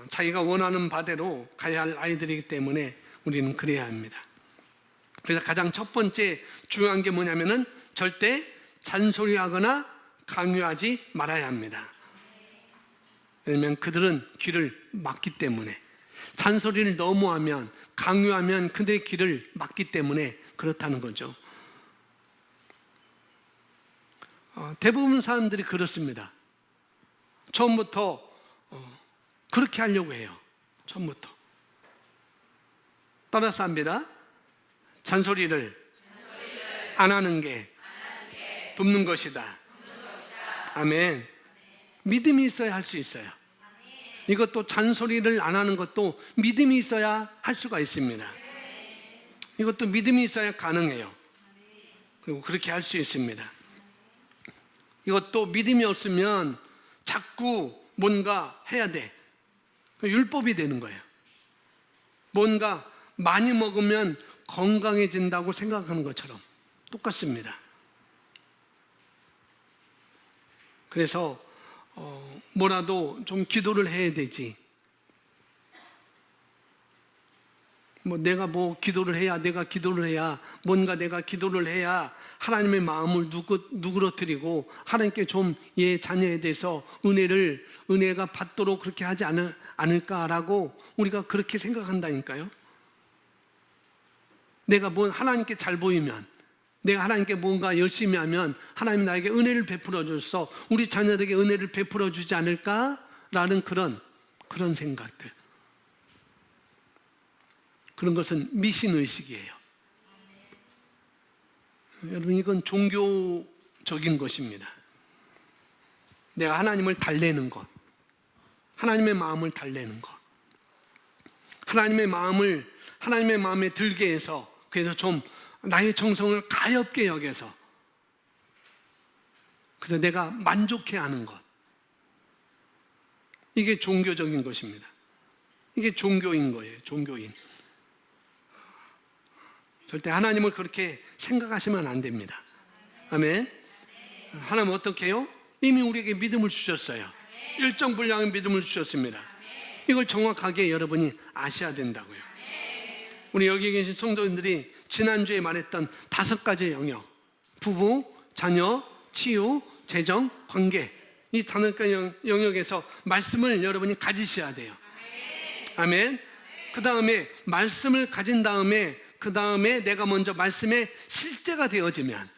자기가 원하는 바대로 가야 할 아이들이기 때문에 우리는 그래야 합니다. 그래서 가장 첫 번째 중요한 게 뭐냐면은 절대 잔소리하거나 강요하지 말아야 합니다. 왜냐하면 그들은 귀를 막기 때문에, 잔소리를 너무 하면, 강요하면 그들의 귀를 막기 때문에 그렇다는 거죠. 대부분 사람들이 그렇습니다. 처음부터 그렇게 하려고 해요. 처음부터. 따라서 합니다. 잔소리를 안 하는 게 돕는 것이다. 아멘. 믿음이 있어야 할 수 있어요. 이것도 잔소리를 안 하는 것도 믿음이 있어야 할 수가 있습니다. 이것도 믿음이 있어야 가능해요. 그리고 그렇게 할 수 있습니다. 이것도 믿음이 없으면 자꾸 뭔가 해야 돼. 율법이 되는 거예요. 뭔가 많이 먹으면 건강해진다고 생각하는 것처럼 똑같습니다. 그래서 뭐라도 좀 기도를 해야 되지. 내가 기도를 해야 뭔가 내가 기도를 해야 하나님의 마음을 누그러뜨리고 하나님께 좀 얘 자녀에 대해서 은혜가 받도록 그렇게 하지 않을까라고 우리가 그렇게 생각한다니까요. 내가 하나님께 잘 보이면, 내가 하나님께 뭔가 열심히 하면 하나님 나에게 은혜를 베풀어 줘서 우리 자녀들에게 은혜를 베풀어 주지 않을까라는 그런 생각들. 그런 것은 미신의식이에요. 여러분, 이건 종교적인 것입니다. 내가 하나님을 달래는 것, 하나님의 마음을 달래는 것, 하나님의 마음에 들게 해서, 그래서 좀 나의 정성을 가엾게 여겨서, 그래서 내가 만족해 하는 것, 이게 종교적인 것입니다. 이게 종교인 거예요. 종교인. 절대 하나님을 그렇게 생각하시면 안 됩니다. 아멘. 하나님 어떻게 해요? 이미 우리에게 믿음을 주셨어요. 일정 분량의 믿음을 주셨습니다. 이걸 정확하게 여러분이 아셔야 된다고요. 우리 여기 계신 성도님들이 지난주에 말했던 5가지 영역, 부부, 자녀, 치유, 재정, 관계, 이 5가지 영역에서 말씀을 여러분이 가지셔야 돼요. 아멘. 그 다음에 말씀을 가진 다음에 내가 먼저 말씀의 실제가 되어지면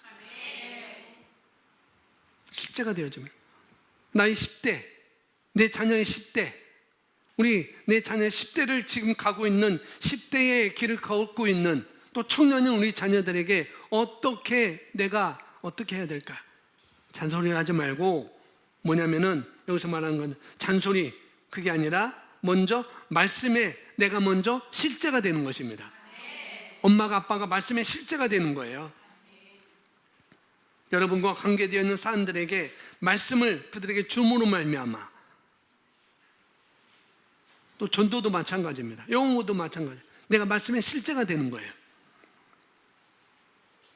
나의 10대, 내 자녀의 10대, 내 자녀의 10대를 지금 가고 있는 10대의 길을 걷고 있는 또 청년인 우리 자녀들에게 어떻게 해야 될까? 잔소리 하지 말고 뭐냐면은 여기서 말하는 건 잔소리, 그게 아니라 먼저 말씀에 내가 먼저 실제가 되는 것입니다. 엄마가 아빠가 말씀의 실제가 되는 거예요. 여러분과 관계되어 있는 사람들에게 말씀을 그들에게 줌으로 말미암아, 또 전도도 마찬가지입니다. 영어도 마찬가지. 내가 말씀의 실제가 되는 거예요.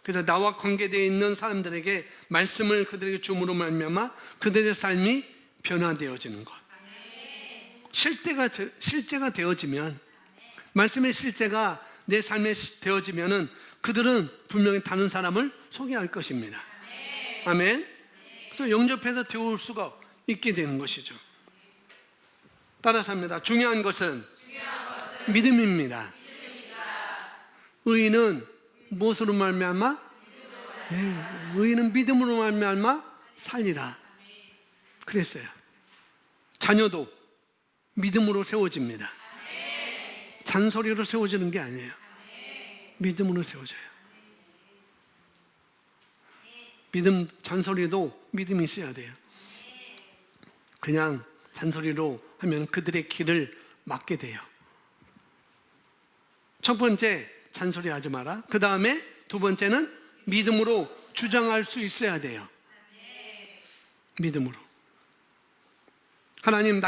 그래서 나와 관계되어 있는 사람들에게 말씀을 그들에게 줌으로 말미암아 그들의 삶이 변화되어지는 것. 실제가 되어지면, 말씀의 실제가 내 삶에 되어지면은 그들은 분명히 다른 사람을 소개할 것입니다. 아멘. 그래서 영접해서 되어올 수가 있게 되는 것이죠. 따라서 합니다. 중요한 것은 믿음입니다. 의인은 무엇으로 말미암아? 의인은 믿음으로 말미암아 살리라. 그랬어요. 자녀도 믿음으로 세워집니다. 잔소리로 세워지는 게 아니에요. 믿음으로 세워져요. 잔소리도 믿음이 있어야 돼요. 그냥 잔소리로 하면 그들의 길을 막게 돼요. 첫 번째, 잔소리 하지 마라. 그 다음에 두 번째는 믿음으로 주장할 수 있어야 돼요. 믿음으로. 하나님,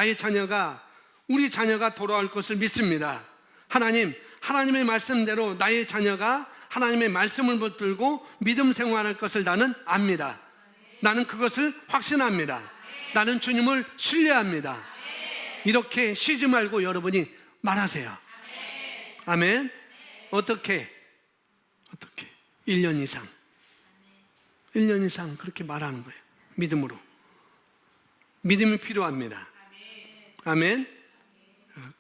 우리 자녀가 돌아올 것을 믿습니다. 하나님의 말씀대로 나의 자녀가 하나님의 말씀을 붙들고 믿음 생활할 것을 나는 압니다. 나는 그것을 확신합니다. 나는 주님을 신뢰합니다. 이렇게 쉬지 말고 여러분이 말하세요. 아멘. 어떻게? 1년 이상 그렇게 말하는 거예요. 믿음으로. 믿음이 필요합니다. 아멘.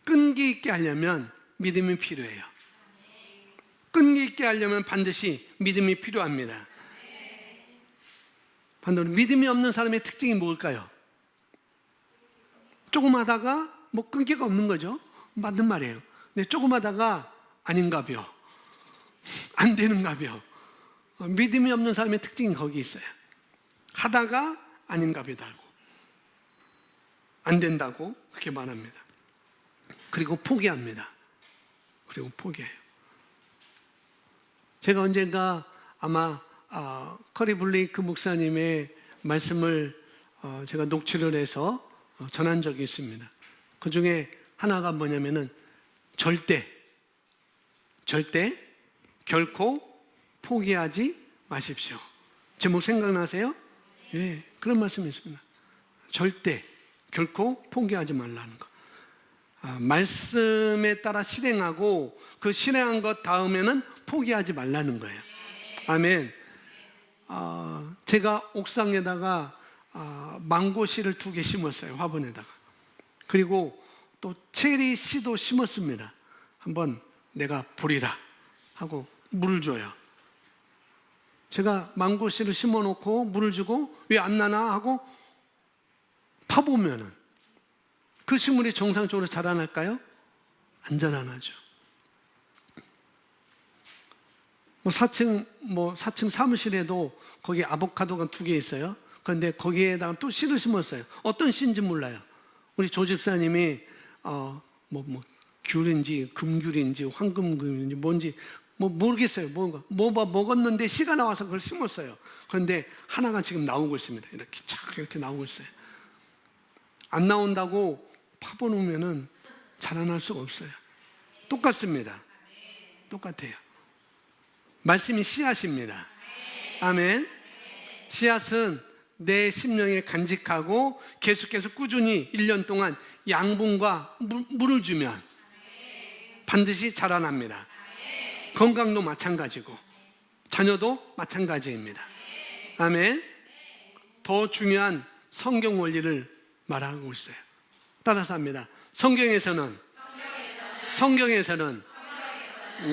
끈기 있게 하려면 믿음이 필요해요. 끈기 있게 하려면 반드시 믿음이 필요합니다. 반대로 믿음이 없는 사람의 특징이 뭘까요? 조금 하다가 끈기가 없는 거죠. 맞는 말이에요. 근데 조금 하다가 아닌가벼, 안 되는가벼. 믿음이 없는 사람의 특징이 거기 있어요. 하다가 아닌가벼다고, 안 된다고 그렇게 말합니다. 그리고 포기합니다. 포기해요. 제가 언젠가 아마 커리 블레이크 목사님의 말씀을 제가 녹취를 해서 전한 적이 있습니다. 그 중에 하나가 뭐냐면은 절대 결코 포기하지 마십시오. 제목 생각나세요? 예, 그런 말씀이 있습니다. 절대 결코 포기하지 말라는 거. 말씀에 따라 실행하고 그 실행한 것 다음에는 포기하지 말라는 거예요. 아멘. 제가 옥상에다가 망고 씨를 2개 심었어요. 화분에다가. 그리고 또 체리 씨도 심었습니다. 한번 내가 보리라 하고 물을 줘요. 제가 망고 씨를 심어놓고 물을 주고 왜 안 나나 하고 파보면은 그 식물이 정상적으로 자라날까요? 안 자라나죠. 4층 사무실에도 거기 아보카도가 2개 있어요. 그런데 거기에다가 또 씨를 심었어요. 어떤 씨인지 몰라요. 우리 조 집사님이 귤인지 금귤인지 황금귤인지 뭔지 모르겠어요. 먹었는데 씨가 나와서 그걸 심었어요. 그런데 하나가 지금 나오고 있습니다. 이렇게 나오고 있어요. 안 나온다고 파보놓으면 자라날 수가 없어요. 똑같습니다. 똑같아요. 말씀이 씨앗입니다. 아멘. 씨앗은 내 심령에 간직하고 계속해서 꾸준히 1년 동안 양분과 물을 주면 반드시 자라납니다. 건강도 마찬가지고 자녀도 마찬가지입니다. 아멘. 더 중요한 성경 원리를 말하고 있어요. 따라서 합니다. 성경에서는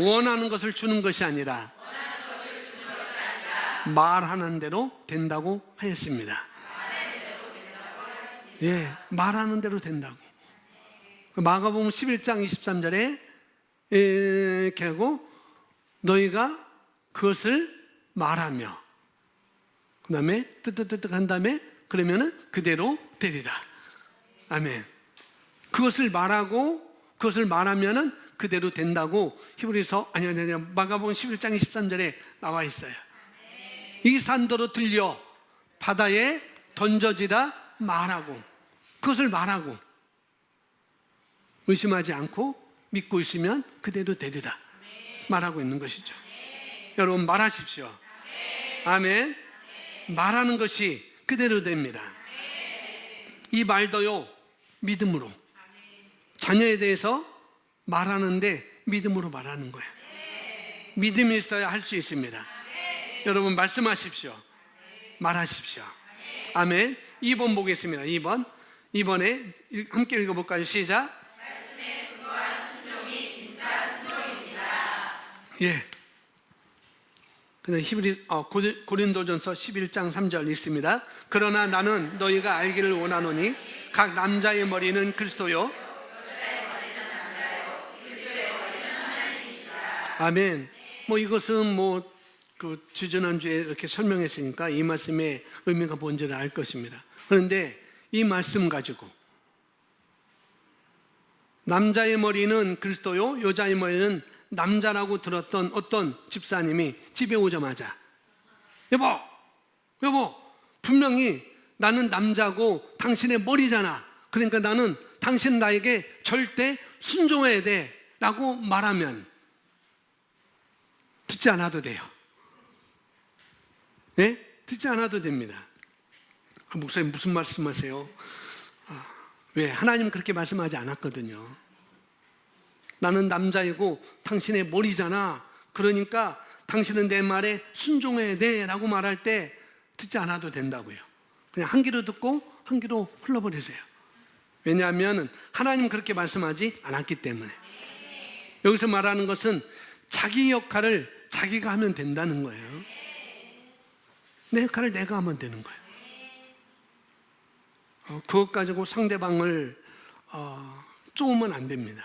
원하는 것을 주는 것이 아니라 말하는 대로 된다고 하였습니다. 예, 말하는 대로 된다고. 마가복음 11장 23절에 이렇게 하고 너희가 그것을 말하며 그 다음에 뜨뜨뜨뜨 한 다음에 그러면은 그대로 되리라. 아멘. 그것을 말하면은 그대로 된다고 마가복음 11장 23절에 나와 있어요. 이 산더러 들려 바다에 던져지라 말하고 그것을 말하고 의심하지 않고 믿고 있으면 그대로 되리라 말하고 있는 것이죠. 여러분 말하십시오. 아멘. 말하는 것이 그대로 됩니다. 이 말도요 믿음으로 자녀에 대해서 말하는데 믿음으로 말하는 거예요. 믿음이 있어야 할 수 있습니다. 여러분 말씀하십시오. 말하십시오. 아멘. 2번 보겠습니다. 2번 이번에 함께 읽어볼까요? 시작. 예. 근데 고린도전서 11장 3절 있습니다. 그러나 나는 너희가 알기를 원하노니 각 남자의 머리는 그리스도요. 아멘. 이것은 그 지지난주에 이렇게 설명했으니까 이 말씀의 의미가 뭔지를 알 것입니다. 그런데 이 말씀 가지고 남자의 머리는 그리스도요, 여자의 머리는 남자라고 들었던 어떤 집사님이 집에 오자마자 여보, 분명히 나는 남자고 당신의 머리잖아. 그러니까 나는 당신 나에게 절대 순종해야 돼 라고 말하면 듣지 않아도 돼요. 네? 듣지 않아도 됩니다. 목사님 무슨 말씀하세요? 왜? 하나님은 그렇게 말씀하지 않았거든요. 나는 남자이고 당신의 머리잖아. 그러니까 당신은 내 말에 순종해야 돼 라고 말할 때 듣지 않아도 된다고요. 그냥 한 귀로 듣고 한 귀로 흘러버리세요. 왜냐하면 하나님은 그렇게 말씀하지 않았기 때문에. 여기서 말하는 것은 자기 역할을 자기가 하면 된다는 거예요. 내 역할을 내가 하면 되는 거예요. 그것 가지고 상대방을 쪼으면 안 됩니다.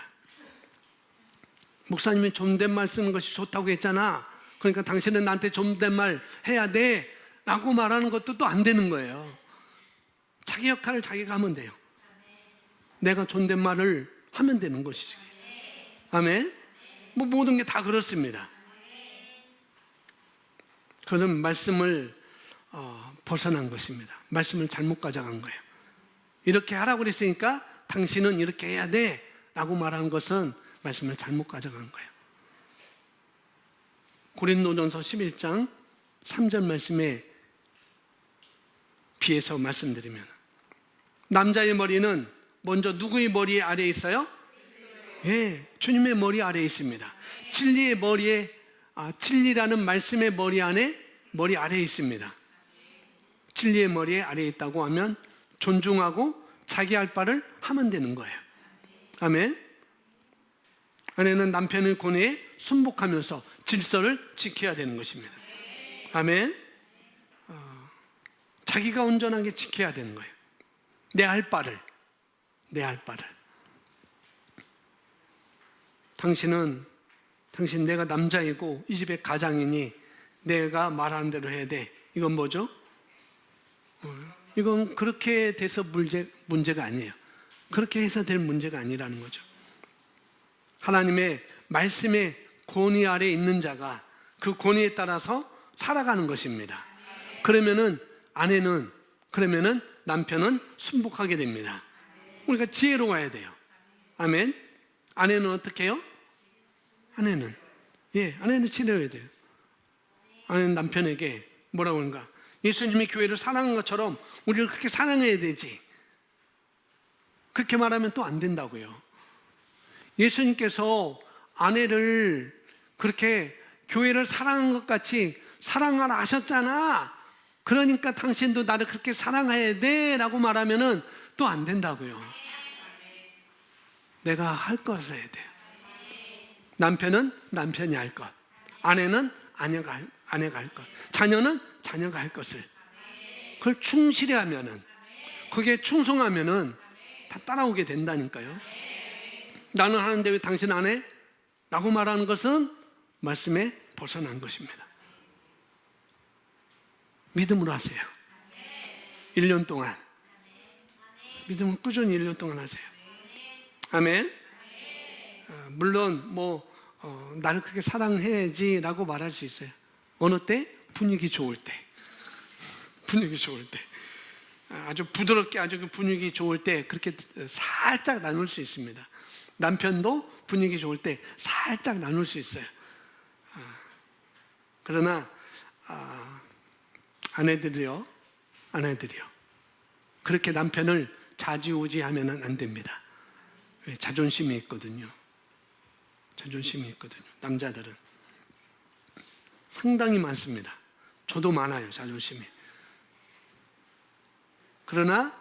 목사님이 존댓말 쓰는 것이 좋다고 했잖아. 그러니까 당신은 나한테 존댓말 해야 돼 라고 말하는 것도 또 안 되는 거예요. 자기 역할을 자기가 하면 돼요. 내가 존댓말을 하면 되는 것이지. 아멘. 모든 게 다 그렇습니다. 그것은 말씀을 벗어난 것입니다. 말씀을 잘못 가져간 거예요. 이렇게 하라고 그랬으니까 당신은 이렇게 해야 돼 라고 말하는 것은 말씀을 잘못 가져간 거예요. 고린도전서 11장 3절 말씀에 비해서 말씀드리면 남자의 머리는 먼저 누구의 머리 아래에 있어요? 예, 주님의 머리 아래에 있습니다. 진리의 머리에 진리라는 말씀의 머리 아래에 있습니다. 진리의 머리 아래에 있다고 하면 존중하고 자기 할 바를 하면 되는 거예요. 아멘. 아내는 남편의 권위에 순복하면서 질서를 지켜야 되는 것입니다. 아멘. 자기가 온전하게 지켜야 되는 거예요. 내 할 바를. 당신 내가 남자이고 이 집의 가장이니 내가 말하는 대로 해야 돼. 이건 뭐죠? 이건 그렇게 돼서 문제가 아니에요. 그렇게 해서 될 문제가 아니라는 거죠. 하나님의 말씀의 권위 아래에 있는 자가 그 권위에 따라서 살아가는 것입니다. 그러면은 남편은 순복하게 됩니다. 우리가 지혜로워야 돼요. 아멘. 아내는 어떻게 해요? 아내는 지혜로워야 돼요. 아내는 남편에게 뭐라고 하는가? 예수님이 교회를 사랑한 것처럼 우리를 그렇게 사랑해야 되지. 그렇게 말하면 또 안 된다고요. 예수님께서 아내를 그렇게 교회를 사랑한 것 같이 사랑하라 하셨잖아. 그러니까 당신도 나를 그렇게 사랑해야 돼 라고 말하면 또 안 된다고요. 내가 할 것을 해야 돼요. 남편은 남편이 할 것, 아내는 아내가 할 것, 자녀는 자녀가 할 것을. 그걸 충실히 하면은, 그게 충성하면은 다 따라오게 된다니까요. 나는 하는데 왜 당신 안 해? 라고 말하는 것은 말씀에 벗어난 것입니다. 믿음으로 하세요. 1년 동안. 믿음은 꾸준히 1년 동안 하세요. 아멘. 물론 나를 그렇게 사랑해야지 라고 말할 수 있어요. 어느 때? 분위기 좋을 때. 아주 부드럽게 아주 그 분위기 좋을 때 그렇게 살짝 나눌 수 있습니다. 남편도 분위기 좋을 때 살짝 나눌 수 있어요. 그러나 아내들이요 그렇게 남편을 좌지우지하면 안 됩니다. 왜? 자존심이 있거든요. 남자들은 상당히 많습니다. 저도 많아요, 자존심이. 그러나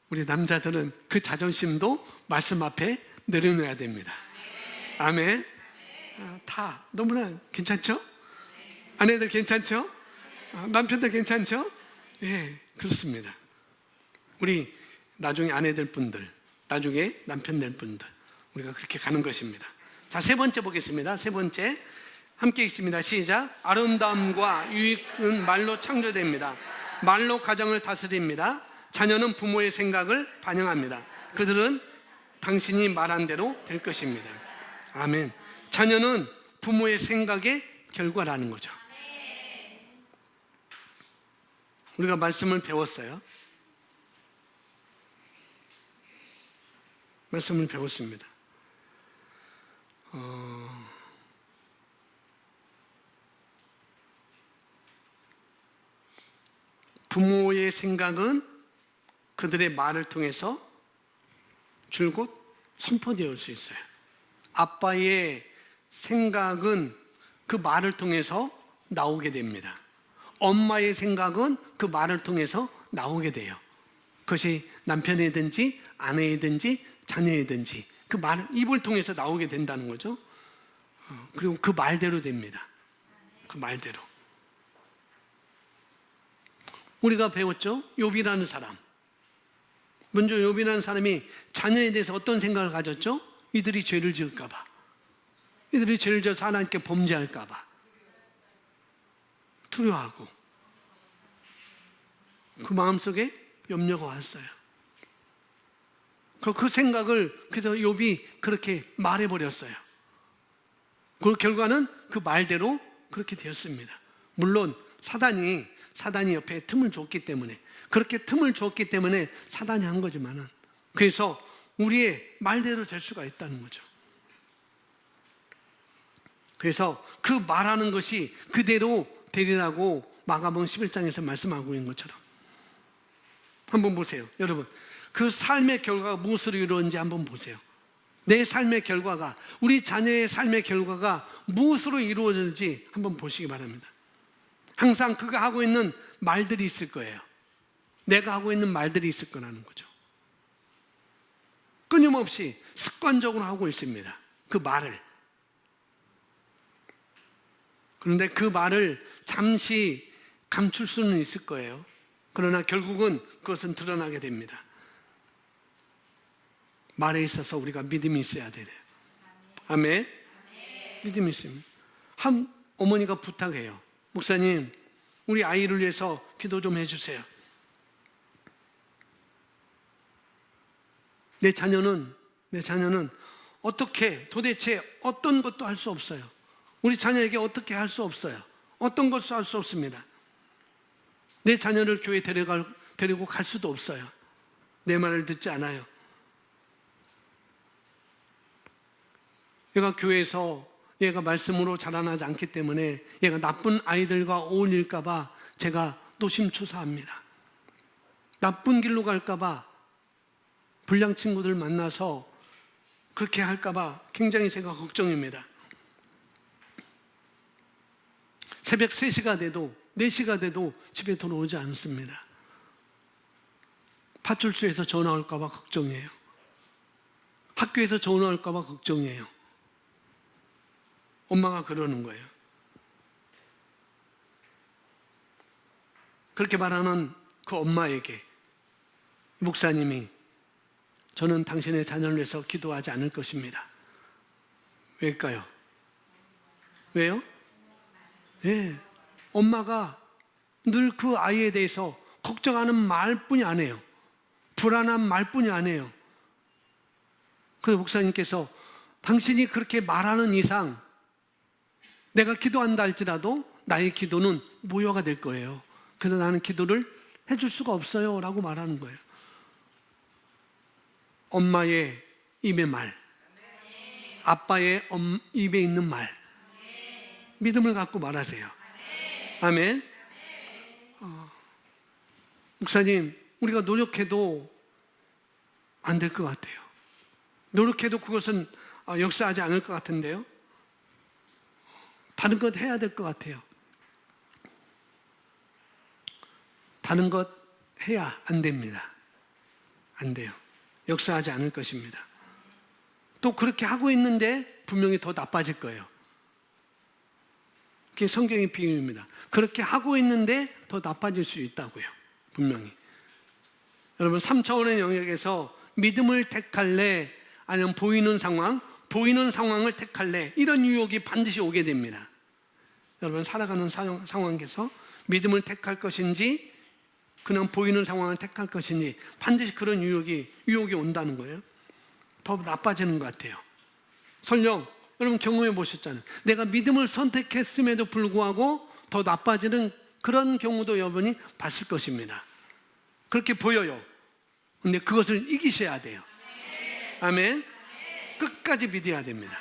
우리 남자들은 그 자존심도 말씀 앞에 내려놓아야 됩니다. 아멘. 다 너무나 괜찮죠? 아내들 괜찮죠? 남편들 괜찮죠? 예, 그렇습니다. 우리 나중에 아내들 분들, 나중에 남편 될 분들, 우리가 그렇게 가는 것입니다. 자, 세 번째 보겠습니다. 세 번째 함께 읽습니다. 시작. 아름다움과 유익은 말로 창조됩니다. 말로 가정을 다스립니다. 자녀는 부모의 생각을 반영합니다. 그들은 당신이 말한 대로 될 것입니다. 아멘. 자녀는 부모의 생각의 결과라는 거죠. 우리가 말씀을 배웠어요. 말씀을 배웠습니다. 부모의 생각은 그들의 말을 통해서 줄곧 선포되을 수 있어요. 아빠의 생각은 그 말을 통해서 나오게 됩니다. 엄마의 생각은 그 말을 통해서 나오게 돼요. 그것이 남편이든지 아내이든지 자녀이든지 그 말, 입을 통해서 나오게 된다는 거죠. 그리고 그 말대로 됩니다. 그 말대로. 우리가 배웠죠? 욥이라는 사람. 먼저 욥이라는 사람이 자녀에 대해서 어떤 생각을 가졌죠? 이들이 죄를 지을까 봐. 이들이 죄를 지어서 하나님께 범죄할까 봐. 두려워하고. 그 마음속에 염려가 왔어요. 그 생각을 그래서 욥이 그렇게 말해버렸어요. 그 결과는 그 말대로 그렇게 되었습니다. 물론 사단이 옆에 틈을 줬기 때문에, 그렇게 틈을 줬기 때문에 사단이 한 거지만은, 그래서 우리의 말대로 될 수가 있다는 거죠. 그래서 그 말하는 것이 그대로 되리라고 마가복음 11장에서 말씀하고 있는 것처럼. 한번 보세요. 여러분, 그 삶의 결과가 무엇으로 이루어진지 한번 보세요. 내 삶의 결과가, 우리 자녀의 삶의 결과가 무엇으로 이루어지는지 한번 보시기 바랍니다. 항상 그가 하고 있는 말들이 있을 거예요. 내가 하고 있는 말들이 있을 거라는 거죠. 끊임없이 습관적으로 하고 있습니다. 그 말을. 그런데 그 말을 잠시 감출 수는 있을 거예요. 그러나 결국은 그것은 드러나게 됩니다. 말에 있어서 우리가 믿음이 있어야 돼요. 아멘. 믿음이 있습니다. 한 어머니가 부탁해요. 목사님, 우리 아이를 위해서 기도 좀 해주세요. 내 자녀는 어떻게, 도대체 어떤 것도 할 수 없어요. 우리 자녀에게 어떻게 할 수 없어요. 어떤 것도 할 수 없습니다. 내 자녀를 교회에 데리고 갈 수도 없어요. 내 말을 듣지 않아요. 얘가 교회에서 얘가 말씀으로 자라나지 않기 때문에 얘가 나쁜 아이들과 어울릴까 봐 제가 노심초사합니다. 나쁜 길로 갈까 봐, 불량 친구들 만나서 그렇게 할까 봐 굉장히 제가 걱정입니다. 새벽 3시가 돼도 4시가 돼도 집에 돌아오지 않습니다. 파출소에서 전화 올까 봐 걱정이에요. 학교에서 전화 올까 봐 걱정이에요. 엄마가 그러는 거예요. 그렇게 말하는 그 엄마에게 목사님이, 저는 당신의 자녀를 위해서 기도하지 않을 것입니다. 왜일까요? 왜요? 예, 엄마가 늘 그 아이에 대해서 걱정하는 말뿐이 아니에요. 불안한 말뿐이 아니에요. 그래서 목사님께서 당신이 그렇게 말하는 이상 내가 기도한다 할지라도 나의 기도는 무효가 될 거예요. 그래서 나는 기도를 해줄 수가 없어요 라고 말하는 거예요. 엄마의 입의 말, 아빠의 입에 있는 말, 믿음을 갖고 말하세요. 아멘. 목사님, 우리가 노력해도 안 될 것 같아요. 노력해도 그것은 역사하지 않을 것 같은데요. 다른 것 해야 될 것 같아요. 다른 것 해야 안 됩니다. 안 돼요. 역사하지 않을 것입니다. 또 그렇게 하고 있는데 분명히 더 나빠질 거예요. 그게 성경의 비유입니다. 그렇게 하고 있는데 더 나빠질 수 있다고요. 분명히. 여러분 3차원의 영역에서 믿음을 택할래? 아니면 보이는 상황을 택할래? 이런 유혹이 반드시 오게 됩니다. 여러분 살아가는 상황에서 믿음을 택할 것인지 그냥 보이는 상황을 택할 것인지 반드시 그런 유혹이 온다는 거예요. 더 나빠지는 것 같아요. 설령 여러분 경험해 보셨잖아요. 내가 믿음을 선택했음에도 불구하고 더 나빠지는 그런 경우도 여러분이 봤을 것입니다. 그렇게 보여요. 근데 그것을 이기셔야 돼요. 아멘. 끝까지 믿어야 됩니다.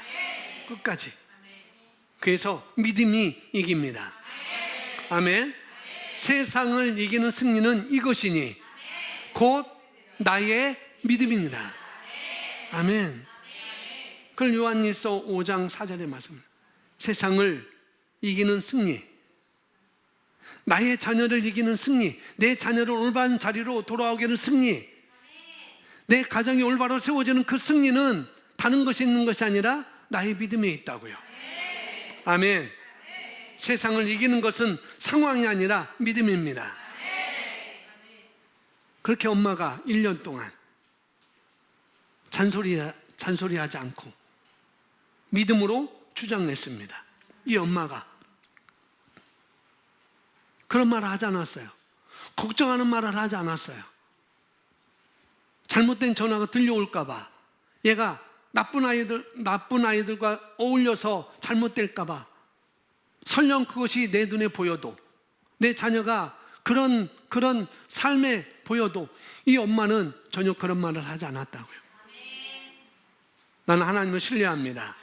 끝까지. 그래서 믿음이 이깁니다. 아멘. 세상을 이기는 승리는 이것이니 곧 나의 믿음입니다. 아멘. 그걸 요한일서 5장 4절에 말씀합니다. 세상을 이기는 승리, 나의 자녀를 이기는 승리, 내 자녀를 올바른 자리로 돌아오게 하는 승리, 내 가정이 올바로 세워지는 그 승리는 다른 것이 있는 것이 아니라 나의 믿음에 있다고요. 아멘. 세상을 이기는 것은 상황이 아니라 믿음입니다. 그렇게 엄마가 1년 동안 잔소리하지 않고 믿음으로 주장했습니다. 이 엄마가 그런 말을 하지 않았어요. 걱정하는 말을 하지 않았어요. 잘못된 전화가 들려올까 봐, 얘가 나쁜 아이들과 어울려서 잘못될까 봐, 설령 그것이 내 눈에 보여도, 내 자녀가 그런 삶에 보여도 이 엄마는 전혀 그런 말을 하지 않았다고요. 나는 하나님을 신뢰합니다.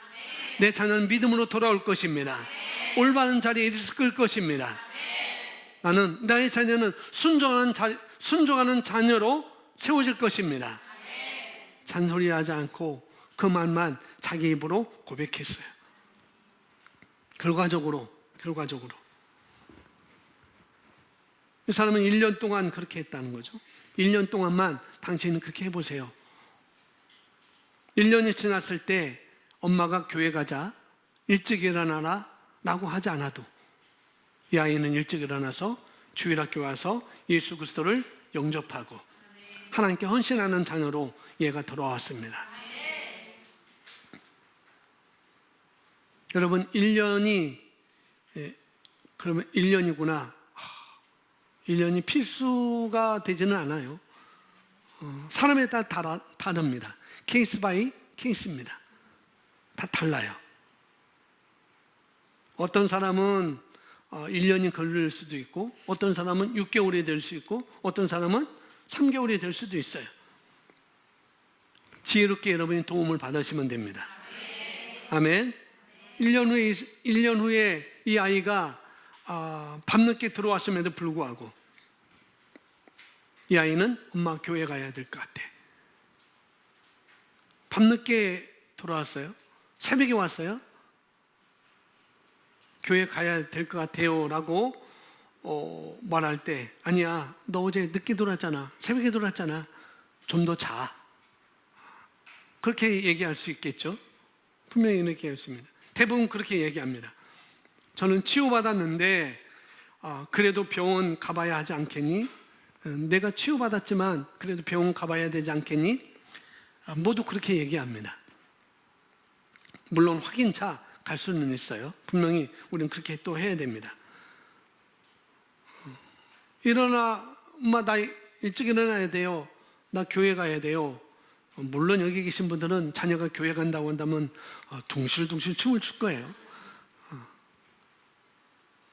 내 자녀는 믿음으로 돌아올 것입니다. 올바른 자리에 이끌 것입니다. 나는 나의 자녀는 순종하는 자녀로 세워질 것입니다. 잔소리하지 않고 그 말만 자기 입으로 고백했어요. 결과적으로 이 사람은 1년 동안 그렇게 했다는 거죠. 1년 동안만 당신은 그렇게 해보세요. 1년이 지났을 때 엄마가 교회 가자, 일찍 일어나라 라고 하지 않아도 이 아이는 일찍 일어나서 주일학교 와서 예수 그리스도를 영접하고 하나님께 헌신하는 자녀로 얘가 돌아왔습니다. 여러분 1년이 그러면 1년이구나. 1년이 필수가 되지는 않아요. 사람에 따라 다릅니다. 케이스 바이 케이스입니다. 다 달라요. 어떤 사람은 1년이 걸릴 수도 있고, 어떤 사람은 6개월이 될 수 있고, 어떤 사람은 3개월이 될 수도 있어요. 지혜롭게 여러분이 도움을 받으시면 됩니다. 아멘. 1년 후에 이 아이가 밤늦게 들어왔음에도 불구하고 이 아이는 엄마 교회 가야 될 것 같아. 밤늦게 돌아왔어요. 새벽에 왔어요. 교회 가야 될 것 같아요 라고 말할 때, 아니야, 너 어제 늦게 돌아왔잖아, 새벽에 돌아왔잖아, 좀 더 자. 그렇게 얘기할 수 있겠죠. 분명히 이렇게 얘기했습니다. 대부분 그렇게 얘기합니다. 저는 치유받았는데 그래도 병원 가봐야 하지 않겠니? 내가 치유받았지만 그래도 병원 가봐야 되지 않겠니? 모두 그렇게 얘기합니다. 물론 확인차 갈 수는 있어요. 분명히 우리는 그렇게 또 해야 됩니다. 일어나, 엄마 나 일찍 일어나야 돼요. 나 교회 가야 돼요. 물론 여기 계신 분들은 자녀가 교회 간다고 한다면 둥실둥실 춤을 출 거예요.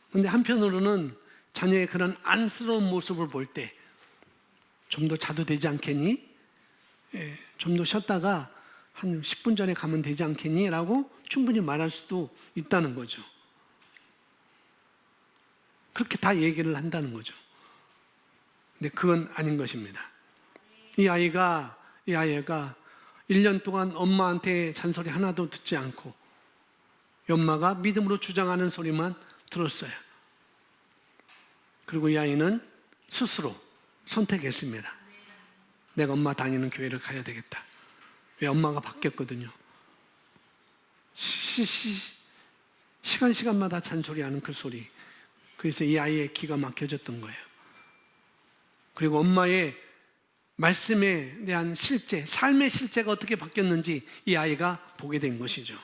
그런데 한편으로는 자녀의 그런 안쓰러운 모습을 볼 때 좀 더 자도 되지 않겠니? 좀 더 쉬었다가 한 10분 전에 가면 되지 않겠니? 라고 충분히 말할 수도 있다는 거죠. 그렇게 다 얘기를 한다는 거죠. 근데 그건 아닌 것입니다. 이 아이가 1년 동안 엄마한테 잔소리 하나도 듣지 않고 엄마가 믿음으로 주장하는 소리만 들었어요. 그리고 이 아이는 스스로 선택했습니다. 내가 엄마 다니는 교회를 가야 되겠다. 왜? 엄마가 바뀌었거든요. 시간마다 잔소리하는 그 소리. 그래서 이 아이의 기가 막혀졌던 거예요. 그리고 엄마의 말씀에 대한 실제, 삶의 실제가 어떻게 바뀌었는지 이 아이가 보게 된 것이죠.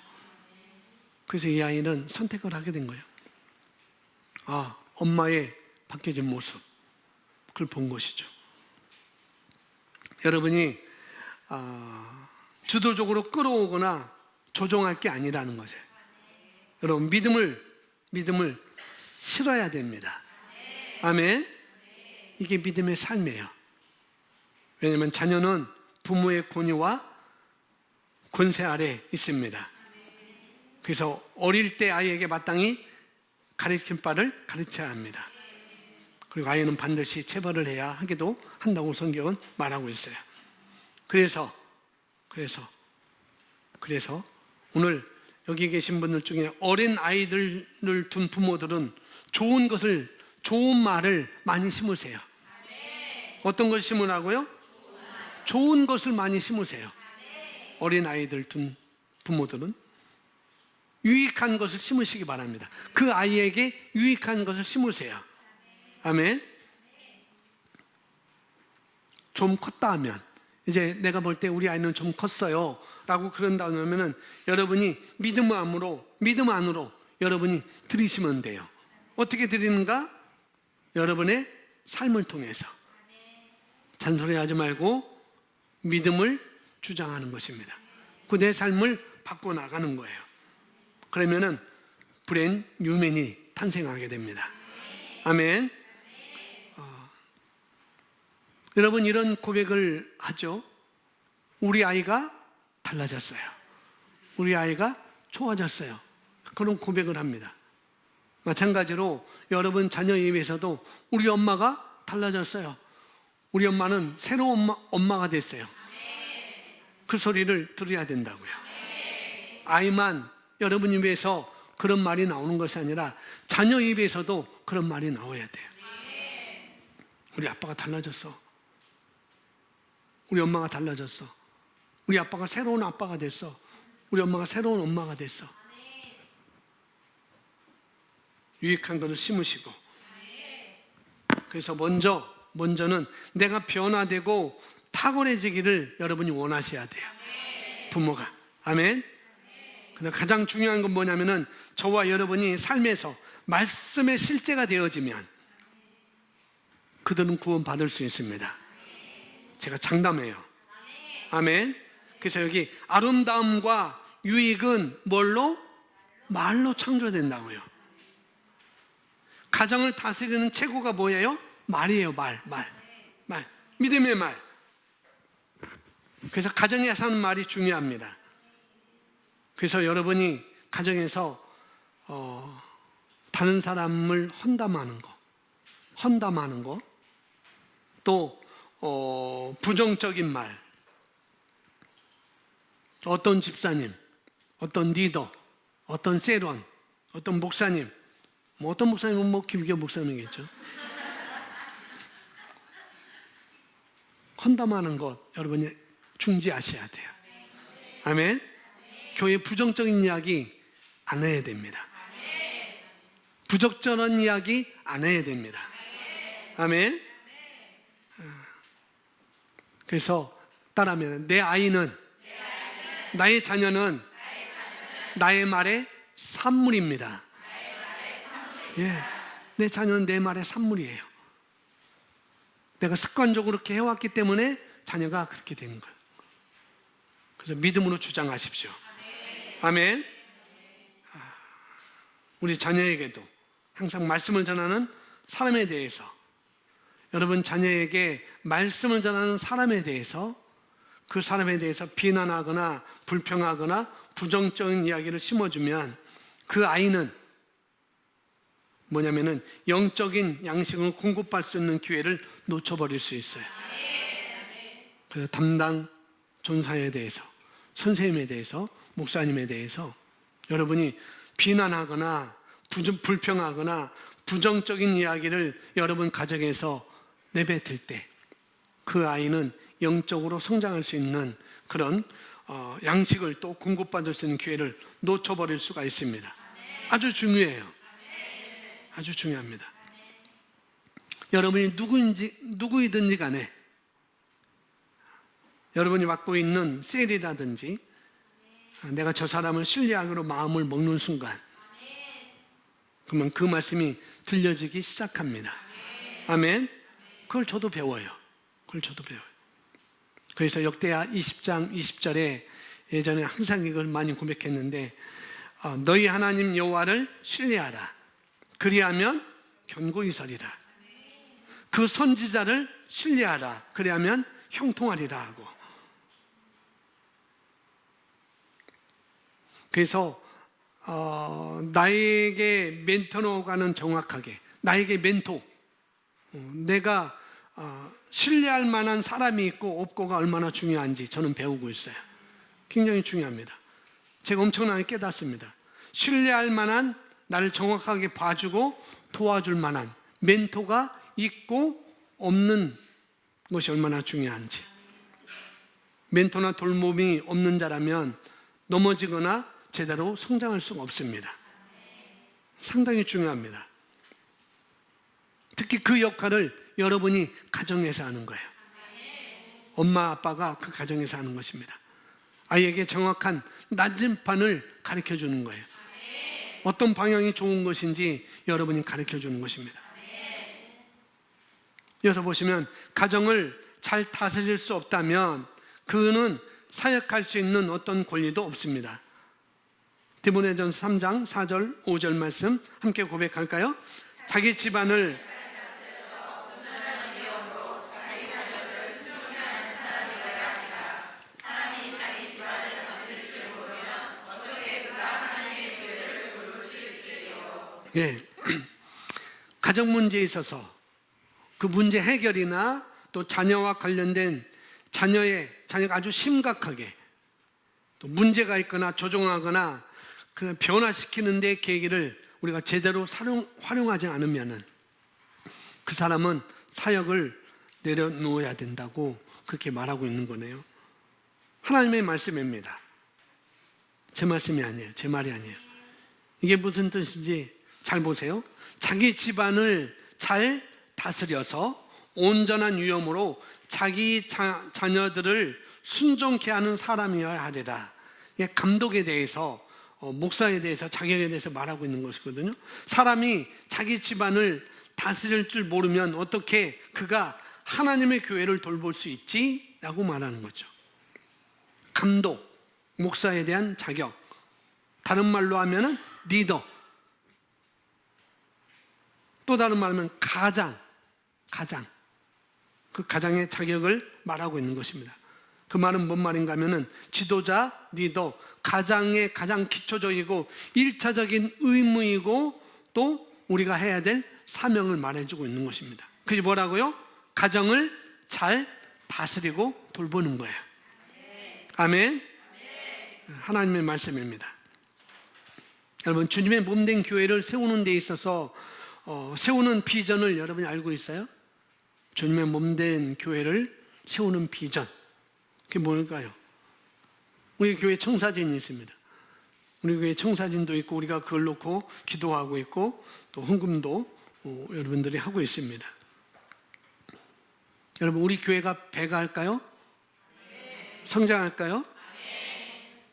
그래서 이 아이는 선택을 하게 된 거예요. 아, 엄마의 바뀌어진 모습, 그걸 본 것이죠. 여러분이 주도적으로 끌어오거나 조종할 게 아니라는 거죠. 여러분, 믿음을 실어야 됩니다. 아멘. 이게 믿음의 삶이에요. 왜냐하면 자녀는 부모의 권위와 권세 아래 있습니다. 그래서 어릴 때 아이에게 마땅히 가르칠 바를 가르쳐야 합니다. 그리고 아이는 반드시 체벌을 해야 하기도 한다고 성경은 말하고 있어요. 그래서 오늘 여기 계신 분들 중에 어린 아이들을 둔 부모들은 좋은 말을 많이 심으세요. 어떤 걸 심으라고요? 좋은 것을 많이 심으세요. 어린 아이들 둔 부모들은 유익한 것을 심으시기 바랍니다. 그 아이에게 유익한 것을 심으세요. 아멘. 좀 컸다 하면, 이제 내가 볼 때 우리 아이는 좀 컸어요 라고 그런다 하면은 여러분이 믿음 안으로 여러분이 들이시면 돼요. 어떻게 드리는가? 여러분의 삶을 통해서. 잔소리하지 말고 믿음을 주장하는 것입니다. 그 내 삶을 바꿔나가는 거예요. 그러면은 브랜 뉴맨이 탄생하게 됩니다. 아멘. 여러분, 이런 고백을 하죠. 우리 아이가 달라졌어요. 우리 아이가 좋아졌어요. 그런 고백을 합니다. 마찬가지로 여러분 자녀 입에서도 우리 엄마가 달라졌어요. 우리 엄마는 새로운 엄마가 됐어요. 그 소리를 들어야 된다고요. 아이만 여러분 입에서 그런 말이 나오는 것이 아니라 자녀 입에서도 그런 말이 나와야 돼요. 우리 아빠가 달라졌어. 우리 엄마가 달라졌어. 우리 아빠가 새로운 아빠가 됐어. 우리 엄마가 새로운 엄마가 됐어. 유익한 것을 심으시고. 그래서 먼저는 내가 변화되고 탁월해지기를 여러분이 원하셔야 돼요. 부모가. 아멘. 근데 가장 중요한 건 뭐냐면은 저와 여러분이 삶에서 말씀의 실제가 되어지면 그들은 구원받을 수 있습니다. 제가 장담해요. 아멘. 그래서 여기 아름다움과 유익은 뭘로? 말로 창조된다고요. 가정을 다스리는 최고가 뭐예요? 말이에요. 말. 믿음의 말. 그래서 가정에서 하는 말이 중요합니다. 그래서 여러분이 가정에서 다른 사람을 헌담하는 거, 또 부정적인 말, 어떤 집사님, 어떤 리더, 어떤 세론, 어떤 목사님, 어떤 목사님은 김기현 목사님이겠죠. 헌담하는 것 여러분이 중지하셔야 돼요. 아멘. 교회 부정적인 이야기 안 해야 됩니다. 부적절한 이야기 안 해야 됩니다. 아멘. 그래서 따라하면 나의 자녀는 나의 말의 산물입니다. 예, 내 자녀는 내 말의 산물이에요. 내가 습관적으로 그렇게 해왔기 때문에 자녀가 그렇게 되는 거예요. 그래서 믿음으로 주장하십시오. 아멘. 우리 자녀에게도 항상 말씀을 전하는 사람에 대해서, 여러분 자녀에게 말씀을 전하는 사람에 대해서, 그 사람에 대해서 비난하거나 불평하거나 부정적인 이야기를 심어주면 그 아이는 뭐냐면은 영적인 양식을 공급할 수 있는 기회를 놓쳐버릴 수 있어요. 그래서 담당 존사에 대해서, 선생님에 대해서, 목사님에 대해서 여러분이 비난하거나 불평하거나 부정적인 이야기를 여러분 가정에서 내뱉을 때 그 아이는 영적으로 성장할 수 있는 그런 양식을 또 공급받을 수 있는 기회를 놓쳐버릴 수가 있습니다. 아주 중요해요. 아주 중요합니다. 여러분이 누구이든지 간에 여러분이 맡고 있는 셀이라든지 내가 저 사람을 신뢰하기로 마음을 먹는 순간 그러면 그 말씀이 들려지기 시작합니다. 아멘. 그걸 저도 배워요. 그래서 역대하 20장 20절에 예전에 항상 이걸 많이 고백했는데 너희 하나님 여호와를 신뢰하라. 그리하면 견고히 서리라. 그 선지자를 신뢰하라. 그리하면 형통하리라 하고. 그래서 나에게 멘토가는 정확하게 나에게 멘토 내가 신뢰할 만한 사람이 있고 없고가 얼마나 중요한지 저는 배우고 있어요. 굉장히 중요합니다. 제가 엄청나게 깨닫습니다. 신뢰할 만한 나를 정확하게 봐주고 도와줄 만한 멘토가 있고 없는 것이 얼마나 중요한지. 멘토나 돌봄이 없는 자라면 넘어지거나 제대로 성장할 수가 없습니다. 상당히 중요합니다. 특히 그 역할을 여러분이 가정에서 하는 거예요. 엄마 아빠가 그 가정에서 하는 것입니다. 아이에게 정확한 나침반을 가르쳐 주는 거예요. 어떤 방향이 좋은 것인지 여러분이 가르쳐 주는 것입니다. 여기서 보시면 가정을 잘 다스릴 수 없다면 그는 사역할 수 있는 어떤 권리도 없습니다. 디모데전서 3장 4절 5절 말씀 함께 고백할까요? 자기 집안을 가정 문제에 있어서 그 문제 해결이나 또 자녀와 관련된 자녀가 아주 심각하게 또 문제가 있거나 조종하거나 그냥 변화시키는 데 계기를 우리가 제대로 활용하지 않으면은 그 사람은 사역을 내려놓아야 된다고 그렇게 말하고 있는 거네요. 하나님의 말씀입니다. 제 말씀이 아니에요. 제 말이 아니에요. 이게 무슨 뜻인지 잘 보세요. 자기 집안을 잘 다스려서 온전한 유엄으로 자기 자녀들을 순종케 하는 사람이어야 하리라. 감독에 대해서 목사에 대해서 자격에 대해서 말하고 있는 것이거든요. 사람이 자기 집안을 다스릴 줄 모르면 어떻게 그가 하나님의 교회를 돌볼 수 있지? 라고 말하는 거죠. 감독, 목사에 대한 자격, 다른 말로 하면은 리더, 또 다른 말로 하면 가장 그 가장의 자격을 말하고 있는 것입니다. 그 말은 뭔 말인가 하면은 지도자, 리더, 가장의 가장 기초적이고 1차적인 의무이고 또 우리가 해야 될 사명을 말해주고 있는 것입니다. 그게 뭐라고요? 가정을 잘 다스리고 돌보는 거예요. 아멘. 하나님의 말씀입니다. 여러분, 주님의 몸된 교회를 세우는 데 있어서 세우는 비전을 여러분이 알고 있어요? 주님의 몸된 교회를 세우는 비전, 그게 뭘까요? 우리 교회 청사진이 있습니다. 우리 교회 청사진도 있고 우리가 그걸 놓고 기도하고 있고 또 헌금도 여러분들이 하고 있습니다. 여러분, 우리 교회가 배가할까요? 성장할까요?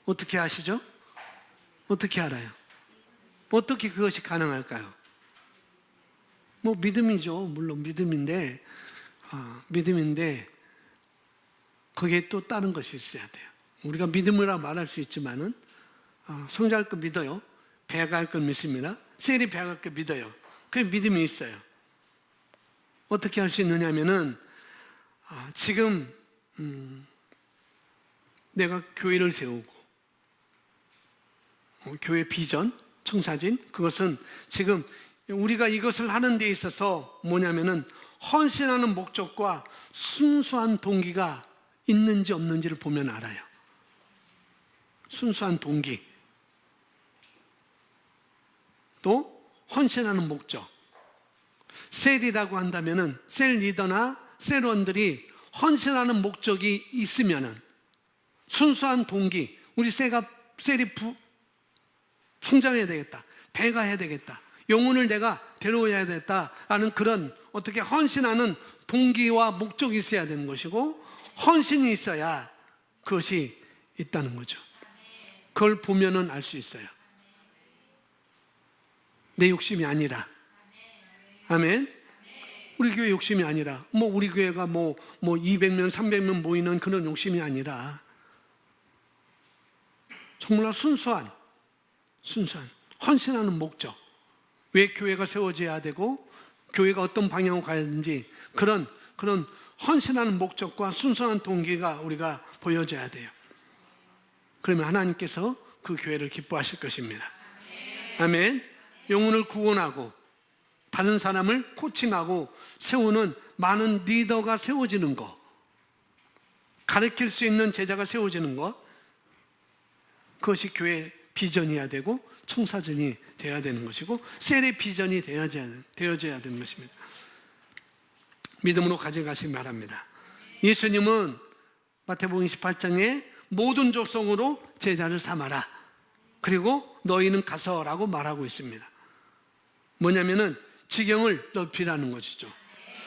어떻게 아시죠? 어떻게 알아요? 어떻게 그것이 가능할까요? 믿음이죠. 물론 믿음인데 거기에 또 다른 것이 있어야 돼요. 우리가 믿음이라 말할 수 있지만은 성장할 거 믿어요. 배가할 건 믿습니다. 셀이 배가할 거 믿어요. 그 믿음이 있어요. 어떻게 할 수 있느냐 하면은 지금 내가 교회를 세우고 교회 비전, 청사진, 그것은 지금 우리가 이것을 하는 데 있어서 뭐냐면은 헌신하는 목적과 순수한 동기가 있는지 없는지를 보면 알아요. 순수한 동기, 또 헌신하는 목적. 셀이라고 한다면은 셀 리더나 셀원들이 헌신하는 목적이 있으면은, 순수한 동기, 우리 셀이 성장해야 되겠다, 배가해야 되겠다, 영혼을 내가 데려와야 되겠다라는 그런 어떻게 헌신하는 동기와 목적이 있어야 되는 것이고, 헌신이 있어야 그것이 있다는 거죠. 그걸 보면은 알 수 있어요. 내 욕심이 아니라. 아멘. 우리 교회 욕심이 아니라, 우리 교회가 200명, 300명 모이는 그런 욕심이 아니라, 정말 순수한 헌신하는 목적, 왜 교회가 세워져야 되고 교회가 어떤 방향으로 가야 되는지, 그런 헌신하는 목적과 순수한 동기가 우리가 보여져야 돼요. 그러면 하나님께서 그 교회를 기뻐하실 것입니다. 아멘. 영혼을 구원하고 다른 사람을 코칭하고 세우는 많은 리더가 세워지는 것, 가르칠 수 있는 제자가 세워지는 것, 그것이 교회의 비전이어야 되고 청사진이 되어야 되는 것이고 셀의 비전이 되어져야 되는 것입니다. 믿음으로 가져가시기 바랍니다. 예수님은 마태복음 28장에 모든 족속으로 제자를 삼아라, 그리고 너희는 가서라고 말하고 있습니다. 뭐냐면은 지경을 넓히라는 것이죠.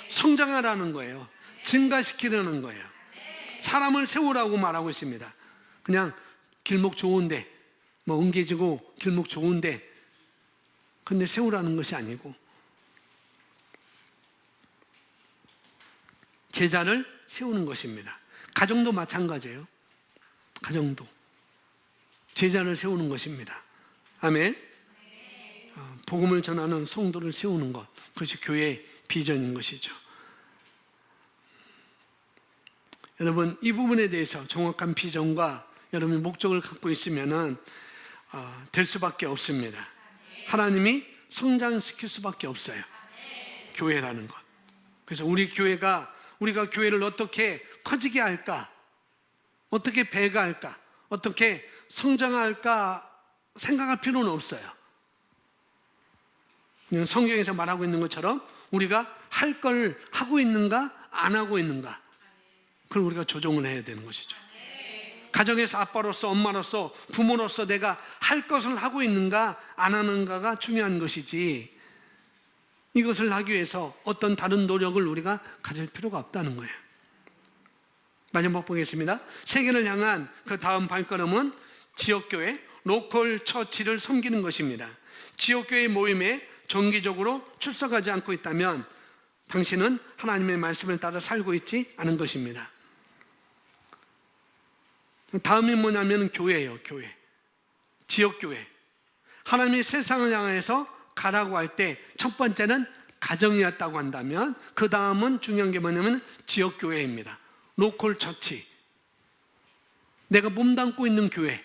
성장하라는 거예요. 증가시키려는 거예요. 사람을 세우라고 말하고 있습니다. 그냥 길목 좋은데, 엉개지고 길목 좋은데, 근데 세우라는 것이 아니고, 제자를 세우는 것입니다. 가정도 마찬가지예요. 가정도 제자를 세우는 것입니다. 아멘. 복음을 전하는 성도를 세우는 것, 그것이 교회의 비전인 것이죠. 여러분, 이 부분에 대해서 정확한 비전과 여러분이 목적을 갖고 있으면 될 수밖에 없습니다. 하나님이 성장시킬 수밖에 없어요. 교회라는 것. 그래서 우리가 교회를 어떻게 커지게 할까, 어떻게 배가할까, 어떻게 성장할까 생각할 필요는 없어요. 그냥 성경에서 말하고 있는 것처럼 우리가 할 걸 하고 있는가 안 하고 있는가, 그걸 우리가 조정을 해야 되는 것이죠. 가정에서 아빠로서, 엄마로서, 부모로서 내가 할 것을 하고 있는가 안 하는가가 중요한 것이지, 이것을 하기 위해서 어떤 다른 노력을 우리가 가질 필요가 없다는 거예요. 마지막 보겠습니다. 세계를 향한 그 다음 발걸음은 지역교회, 로컬 처치를 섬기는 것입니다. 지역교회 모임에 정기적으로 출석하지 않고 있다면 당신은 하나님의 말씀을 따라 살고 있지 않은 것입니다. 다음이 뭐냐면 교회예요. 교회, 지역교회. 하나님이 세상을 향해서 가라고 할 때 첫 번째는 가정이었다고 한다면, 그 다음은 중요한 게 뭐냐면 지역교회입니다. 로컬 처치, 내가 몸담고 있는 교회.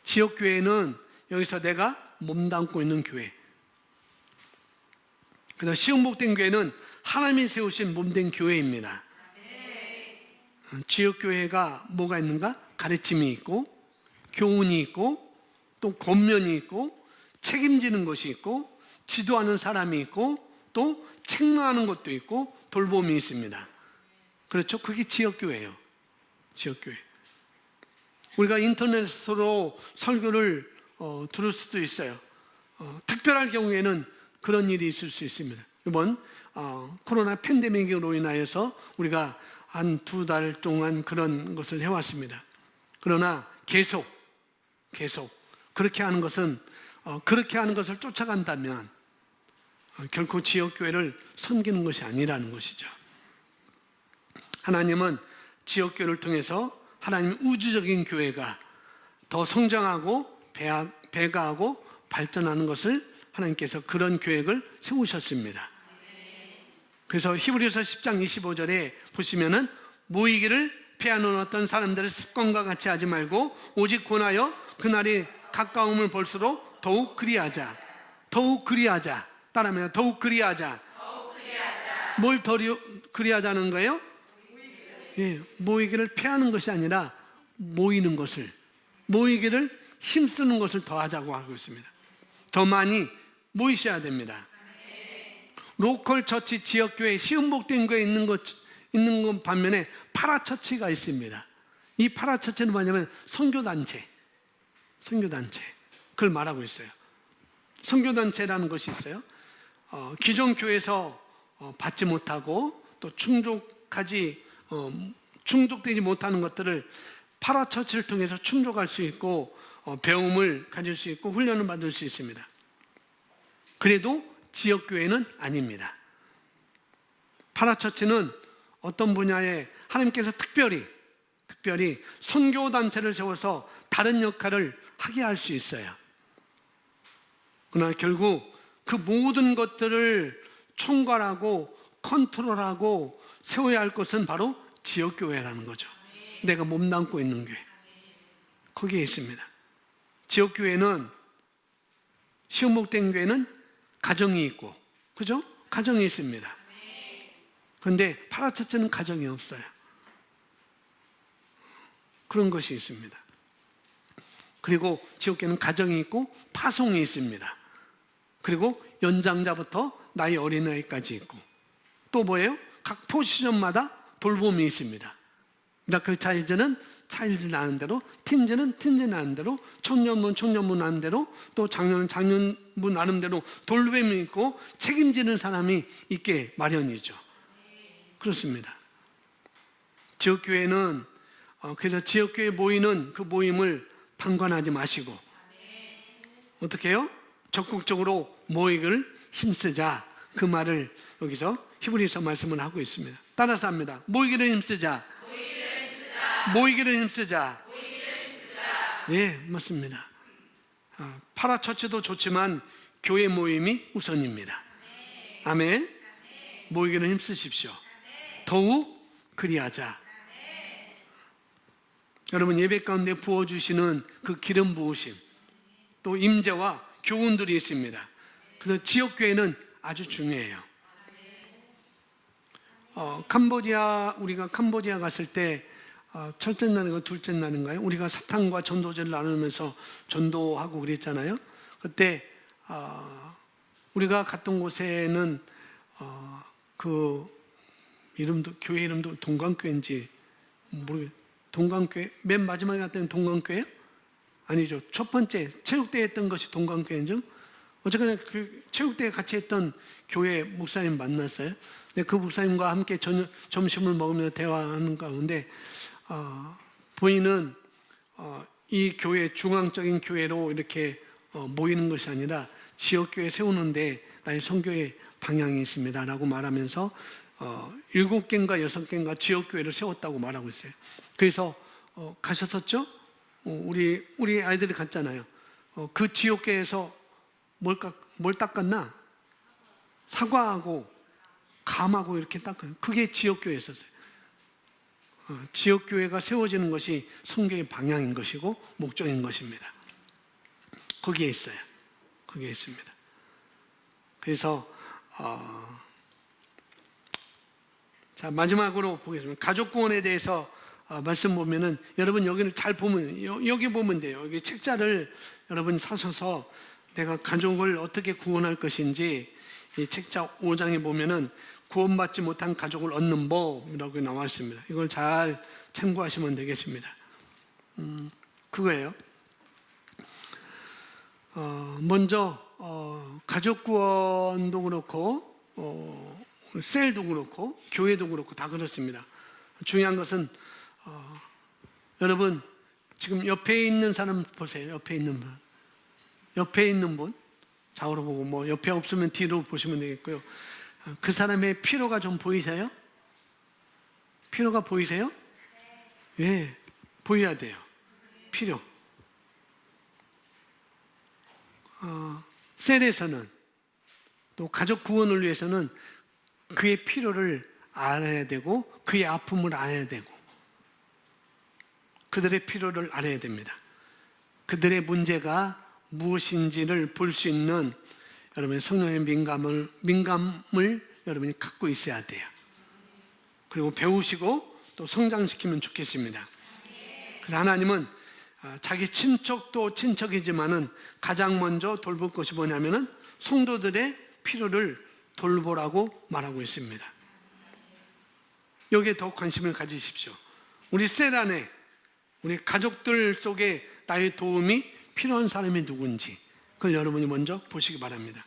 지역교회는 여기서 내가 몸담고 있는 교회. 그래서 시흥복된 교회는 하나님이 세우신 몸된 교회입니다. 지역교회가 뭐가 있는가? 가르침이 있고, 교훈이 있고, 또 권면이 있고, 책임지는 것이 있고, 지도하는 사람이 있고, 또 책망하는 것도 있고, 돌봄이 있습니다. 그렇죠? 그게 지역교회예요. 지역교회. 우리가 인터넷으로 설교를 들을 수도 있어요. 특별할 경우에는 그런 일이 있을 수 있습니다. 이번 코로나 팬데믹으로 인하여서 우리가 한 2달 동안 그런 것을 해왔습니다. 그러나 계속 그렇게 하는 것을 쫓아간다면 결코 지역교회를 섬기는 것이 아니라는 것이죠. 하나님은 지역교회를 통해서 하나님의 우주적인 교회가 더 성장하고 배가하고 발전하는 것을 하나님께서 그런 계획을 세우셨습니다. 그래서 히브리서 10장 25절에 보시면은 모이기를 피하는 어떤 사람들의 습관과 같이 하지 말고 오직 권하여 그날이 가까움을 볼수록 더욱 그리하자. 따라하면 더욱 그리하자. 뭘 더 그리하자는 거예요? 모이기를 피하는 것이 아니라 모이기를 힘쓰는 것을 더 하자고 하고 있습니다. 더 많이 모이셔야 됩니다. 로컬 처치 지역교회, 시흥복된 교회에 있는 것 있는 것 반면에 파라처치가 있습니다. 이 파라처치는 뭐냐면 선교단체, 그걸 말하고 있어요. 선교단체라는 것이 있어요. 기존 교회에서 받지 못하고 또 충족되지 못하는 것들을 파라처치를 통해서 충족할 수 있고 배움을 가질 수 있고 훈련을 받을 수 있습니다. 그래도 지역교회는 아닙니다. 파라처치는 어떤 분야에 하나님께서 특별히 선교단체를 세워서 다른 역할을 하게 할 수 있어요. 그러나 결국 그 모든 것들을 총괄하고 컨트롤하고 세워야 할 것은 바로 지역교회라는 거죠. 내가 몸담고 있는 교회, 거기에 있습니다. 지역교회는, 시험복된 교회는 가정이 있고, 그죠? 가정이 있습니다. 그런데 파라처치는 가정이 없어요. 그런 것이 있습니다. 그리고 지역교회는 가정이 있고 파송이 있습니다. 그리고 연장자부터 나이 어린아이까지 있고, 또 뭐예요? 각 포지션마다 돌봄이 있습니다. 미라클 차일즈는 차일즈 나는 대로, 틴즈는 틴즈 나는 대로, 청년부 나는 대로, 또 장년은 장년부 나름대로 돌봄이 있고 책임지는 사람이 있게 마련이죠. 그렇습니다. 지역교회는 그래서 지역교회 모이는 그 모임을 방관하지 마시고 어떻게 해요? 적극적으로 모이기를 힘쓰자, 그 말을 여기서 히브리서 말씀을 하고 있습니다. 따라서 합니다. 모이기를 힘쓰자. 모이기를 힘쓰자. 예, 맞습니다. 파라처치도 좋지만 교회 모임이 우선입니다. 아멘. 모이기를 힘쓰십시오. 더욱 그리하자. 여러분, 예배 가운데 부어주시는 그 기름 부으심, 또 임재와 교훈들이 있습니다. 그래서 지역교회는 아주 중요해요. 우리가 캄보디아 갔을 때 첫째 날인가 둘째 날인가요? 우리가 사탕과 전도제를 나누면서 전도하고 그랬잖아요. 그때 우리가 갔던 곳에는 그 이름도, 교회 이름도 동강교회인지 모르겠어요. 동강교회, 맨 마지막에 갔던 동강교회요? 아니죠. 첫 번째 체육대회 했던 것이 동강교회죠. 어쨌거나 그 체육대회 같이 했던 교회 목사님 만났어요. 근데 그 목사님과 함께 점심을 먹으며 대화하는 가운데 본인은 이 교회, 중앙적인 교회로 이렇게 모이는 것이 아니라 지역교회 세우는데 나의 선교의 방향이 있습니다 라고 말하면서 7개인가 6개인가 지역교회를 세웠다고 말하고 있어요. 그래서 가셨었죠? 우리 아이들이 갔잖아요. 그 지역교회에서 뭘 닦았나? 사과하고 감하고 이렇게 닦아요. 그게 지역교회였었어요. 지역교회가 세워지는 것이 선교의 방향인 것이고 목적인 것입니다. 거기에 있어요. 거기에 있습니다. 그래서 자, 마지막으로 보겠습니다. 가족 구원에 대해서 말씀 보면은 여러분 여기를 잘 보면 여기 보면 돼요. 여기 책자를 여러분 사셔서 내가 가족을 어떻게 구원할 것인지 이 책자 5장에 보면은 구원받지 못한 가족을 얻는 법이라고 나와 있습니다. 이걸 잘 참고하시면 되겠습니다. 그거예요. 먼저 가족 구원도 그렇고 셀도 그렇고 교회도 그렇고 다 그렇습니다. 중요한 것은 여러분 지금 옆에 있는 사람 보세요. 옆에 있는 분 좌우로 보고, 뭐 옆에 없으면 뒤로 보시면 되겠고요. 그 사람의 피로가 좀 보이세요? 피로가 보이세요? 예, 보여야 돼요. 필요. 셀에서는 또 가족 구원을 위해서는 그의 필요를 알아야 되고 그의 아픔을 알아야 되고 그들의 필요를 알아야 됩니다. 그들의 문제가 무엇인지를 볼 수 있는 여러분의 성령의 민감을 여러분이 갖고 있어야 돼요. 그리고 배우시고 또 성장시키면 좋겠습니다. 그래서 하나님은 자기 친척도 친척이지만은 가장 먼저 돌볼 것이 뭐냐면은 성도들의 필요를 돌보라고 말하고 있습니다. 여기에 더 관심을 가지십시오. 우리 셀 안에 우리 가족들 속에 나의 도움이 필요한 사람이 누군지 그걸 여러분이 먼저 보시기 바랍니다.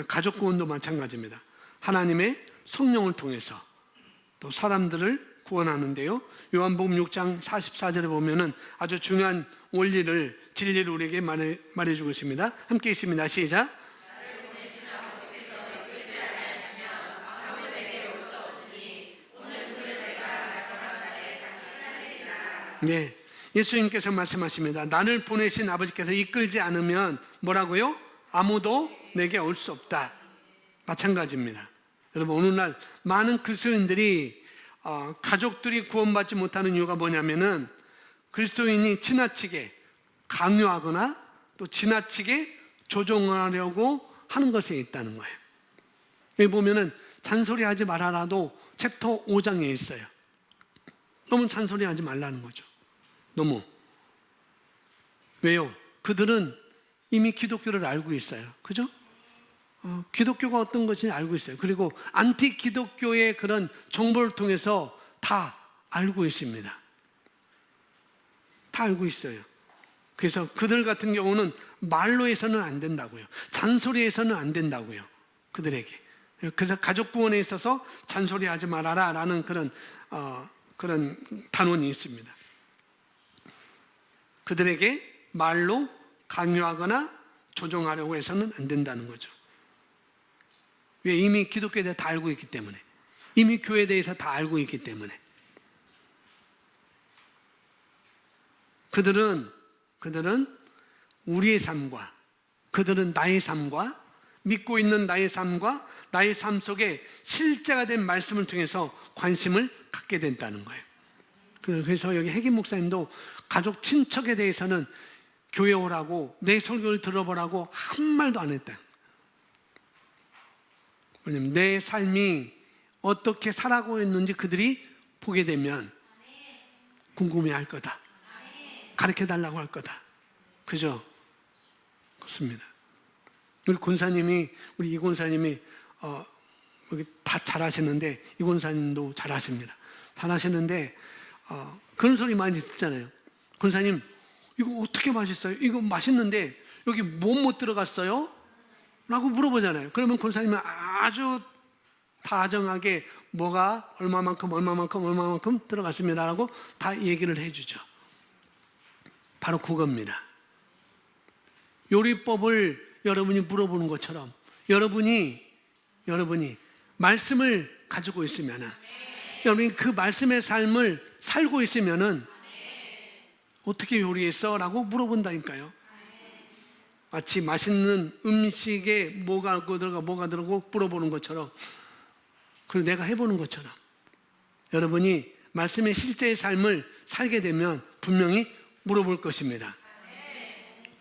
가족 구원도 마찬가지입니다. 하나님의 성령을 통해서 또 사람들을 구원하는데요. 요한복음 6장 44절에 보면은 아주 중요한 원리를, 진리를 우리에게 말해주고 있습니다. 함께 있습니다. 시작. 네, 예수님께서 말씀하십니다. 나를 보내신 아버지께서 이끌지 않으면 뭐라고요? 아무도 내게 올 수 없다. 마찬가지입니다. 여러분, 오늘날 많은 그리스도인들이 가족들이 구원받지 못하는 이유가 뭐냐면은 그리스도인이 지나치게 강요하거나 또 지나치게 조종하려고 하는 것에 있다는 거예요. 여기 보면은 잔소리하지 말아라도 챕터 5장에 있어요. 너무 잔소리하지 말라는 거죠. 너무. 왜요? 그들은 이미 기독교를 알고 있어요. 그죠? 기독교가 어떤 것인지 알고 있어요. 그리고 안티 기독교의 그런 정보를 통해서 다 알고 있습니다. 다 알고 있어요. 그래서 그들 같은 경우는 말로 해서는 안 된다고요. 잔소리해서는 안 된다고요. 그들에게. 그래서 가족 구원에 있어서 잔소리하지 말아라 라는 그런 단원이 있습니다. 그들에게 말로 강요하거나 조종하려고 해서는 안 된다는 거죠. 왜? 이미 기독교에 대해 다 알고 있기 때문에. 이미 교회에 대해서 다 알고 있기 때문에. 그들은 우리의 삶과, 그들은 나의 삶과, 믿고 있는 나의 삶과 나의 삶 속에 실제가 된 말씀을 통해서 관심을 갖게 된다는 거예요. 그래서 여기 핵임 목사님도 가족 친척에 대해서는 교회 오라고 내 설교를 들어보라고 한 말도 안 했다. 왜냐면 내 삶이 어떻게 살아가고 있는지 그들이 보게 되면 궁금해할 거다. 가르쳐달라고 할 거다. 그죠? 그렇습니다. 우리 권사님이, 우리 이 권사님이 여기 다 잘하시는데, 이 권사님도 잘하십니다. 잘하시는데 그런 소리 많이 듣잖아요. 권사님, 이거 어떻게 맛있어요? 이거 맛있는데 여기 못 들어갔어요? 라고 물어보잖아요. 그러면 권사님은 아주 다정하게 뭐가 얼마만큼 들어갔습니다 라고 다 얘기를 해주죠. 바로 그겁니다. 요리법을 여러분이 물어보는 것처럼 여러분이 말씀을 가지고 있으면은, 여러분이 그 말씀의 삶을 살고 있으면은 어떻게 요리했어? 라고 물어본다니까요. 마치 맛있는 음식에 뭐가 들어가고 물어보는 것처럼, 그리고 내가 해보는 것처럼 여러분이 말씀의 실제의 삶을 살게 되면 분명히 물어볼 것입니다.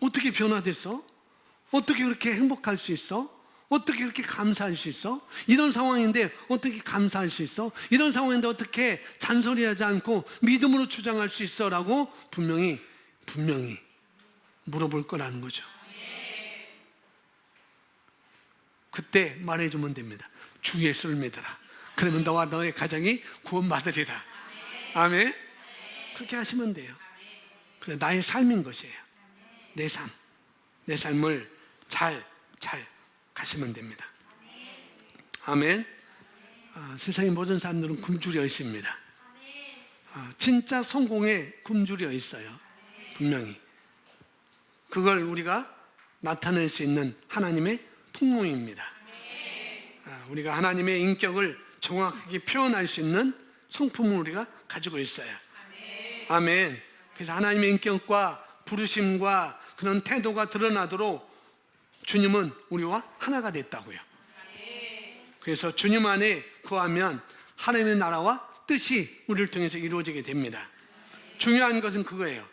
어떻게 변화됐어? 어떻게 그렇게 행복할 수 있어? 어떻게 그렇게 감사할 수 있어? 이런 상황인데 어떻게 감사할 수 있어? 이런 상황인데 어떻게 잔소리하지 않고 믿음으로 주장할 수 있어? 라고 분명히 물어볼 거라는 거죠. 그때 말해주면 됩니다. 주 예수를 믿어라. 그러면 너와 너의 가정이 구원받으리라. 아멘. 그렇게 하시면 돼요. 그래, 나의 삶인 것이에요. 내 삶을 잘 가시면 됩니다. 아멘. 세상의 모든 사람들은 굶주려 있습니다. 진짜 성공에 굶주려 있어요. 분명히. 그걸 우리가 나타낼 수 있는 하나님의 통로입니다. 우리가 하나님의 인격을 정확하게 표현할 수 있는 성품을 우리가 가지고 있어요. 아멘. 그래서 하나님의 인격과 부르심과 그런 태도가 드러나도록 주님은 우리와 하나가 됐다고요. 그래서 주님 안에 거하면 하나님의 나라와 뜻이 우리를 통해서 이루어지게 됩니다. 중요한 것은 그거예요.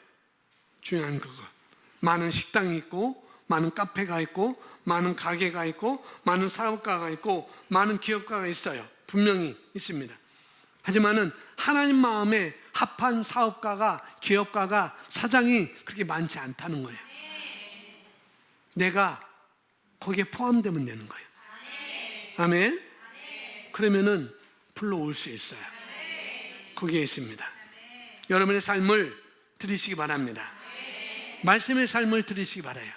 중요한 그거. 많은 식당이 있고, 많은 카페가 있고, 많은 가게가 있고, 많은 사업가가 있고, 많은 기업가가 있어요. 분명히 있습니다. 하지만은 하나님 마음에 합한 사업가가, 기업가가, 사장이 그렇게 많지 않다는 거예요. 내가 거기에 포함되면 되는 거예요. 아멘. 그러면은 흘러올 수 있어요. 거기에 있습니다. 여러분의 삶을 들이시기 바랍니다. 말씀의 삶을 들이시기 바라요.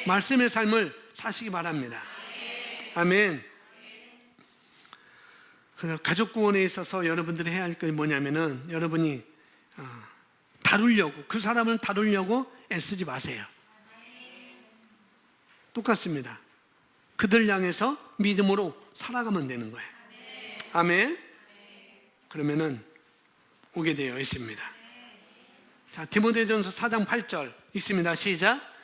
말씀의 삶을 사시기 바랍니다. 아멘. 그래서 가족 구원에 있어서 여러분들이 해야 할 게 뭐냐면은 여러분이 다루려고, 그 사람을 다루려고 애쓰지 마세요. 똑같습니다. 그들 향해서 믿음으로 살아가면 되는 거예요. 아멘. 그러면은 오게 되어 있습니다. 자, 디모데전서 4장 8절 읽습니다. 시작.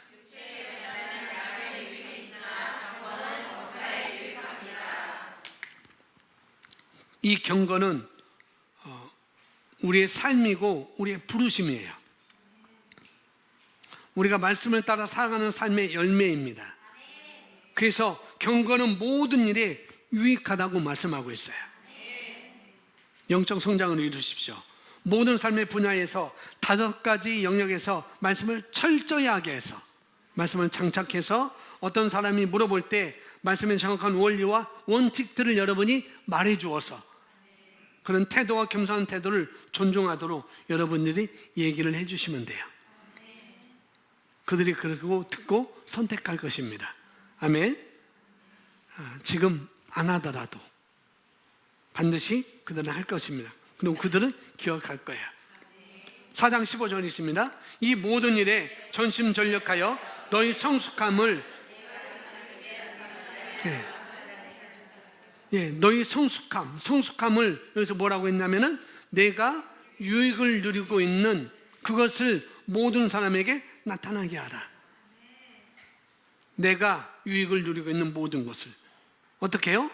이 경건은 우리의 삶이고 우리의 부르심이에요. 우리가 말씀을 따라 살아가는 삶의 열매입니다. 그래서 경건은 모든 일에 유익하다고 말씀하고 있어요. 영적 성장을 이루십시오. 모든 삶의 분야에서 5가지 영역에서 말씀을 철저히 하게 해서, 말씀을 장착해서 어떤 사람이 물어볼 때 말씀의 정확한 원리와 원칙들을 여러분이 말해 주어서 그런 태도와 겸손한 태도를 존중하도록 여러분들이 얘기를 해 주시면 돼요. 그들이 그러고 듣고 선택할 것입니다. 아멘. 지금 안 하더라도 반드시 그들은 할 것입니다. 그리고 그들은 기억할 거예요. 4장 15절 있습니다. 이 모든 일에 전심전력하여 너희 성숙함을 너희 성숙함을 여기서 뭐라고 했냐면은 내가 유익을 누리고 있는 그것을 모든 사람에게 나타나게 하라. 내가 유익을 누리고 있는 모든 것을 어떻게 해요?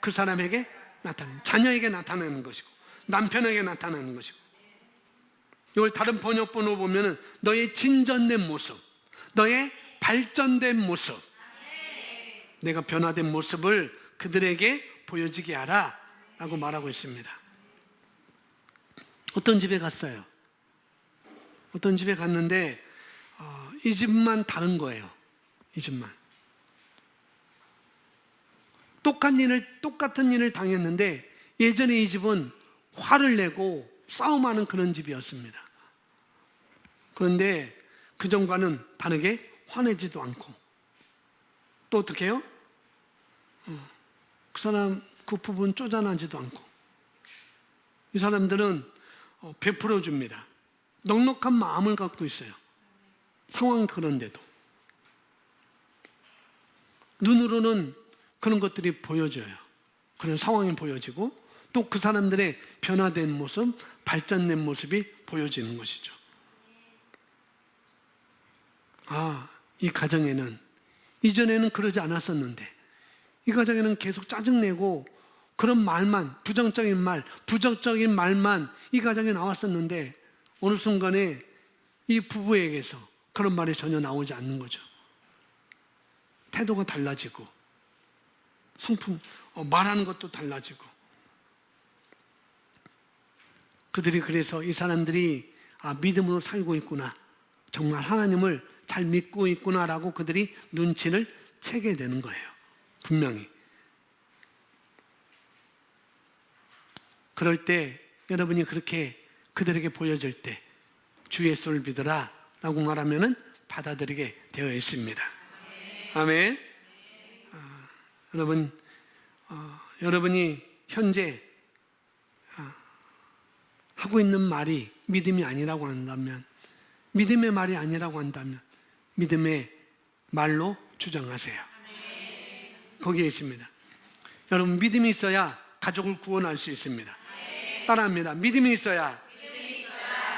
그 사람에게 나타내는, 자녀에게 나타내는 것이고 남편에게 나타내는 것이고, 이걸 다른 번역본으로 보면은 너의 진전된 모습, 너의 발전된 모습, 내가 변화된 모습을 그들에게 보여지게 하라 라고 말하고 있습니다. 어떤 집에 갔어요. 어떤 집에 갔는데 이 집만 다른 거예요. 이 집만 똑같은 일을 당했는데 예전에 이 집은 화를 내고 싸움하는 그런 집이었습니다. 그런데 그전과는 다르게 화내지도 않고, 또 어떻게 해요? 그 사람, 그 부분 쪼잔하지도 않고, 이 사람들은 베풀어 줍니다. 넉넉한 마음을 갖고 있어요. 상황이 그런데도 눈으로는 그런 것들이 보여져요. 그런 상황이 보여지고 또 그 사람들의 변화된 모습, 발전된 모습이 보여지는 것이죠. 이 가정에는 이전에는 그러지 않았었는데, 이 가정에는 계속 짜증내고 그런 말만, 부정적인 말만 이 가정에 나왔었는데 어느 순간에 이 부부에게서 그런 말이 전혀 나오지 않는 거죠. 태도가 달라지고 말하는 것도 달라지고, 그들이 그래서 이 사람들이 믿음으로 살고 있구나, 정말 하나님을 잘 믿고 있구나라고 그들이 눈치를 채게 되는 거예요. 분명히. 그럴 때 여러분이 그렇게 그들에게 보여질 때 주 예수를 믿으라 라고 말하면은 받아들이게 되어 있습니다. 아멘. 여러분이 현재 하고 있는 말이 믿음이 아니라고 한다면, 믿음의 말이 아니라고 한다면 믿음의 말로 주장하세요. 거기에 있습니다. 여러분, 믿음이 있어야 가족을 구원할 수 있습니다. 따라합니다. 믿음이 있어야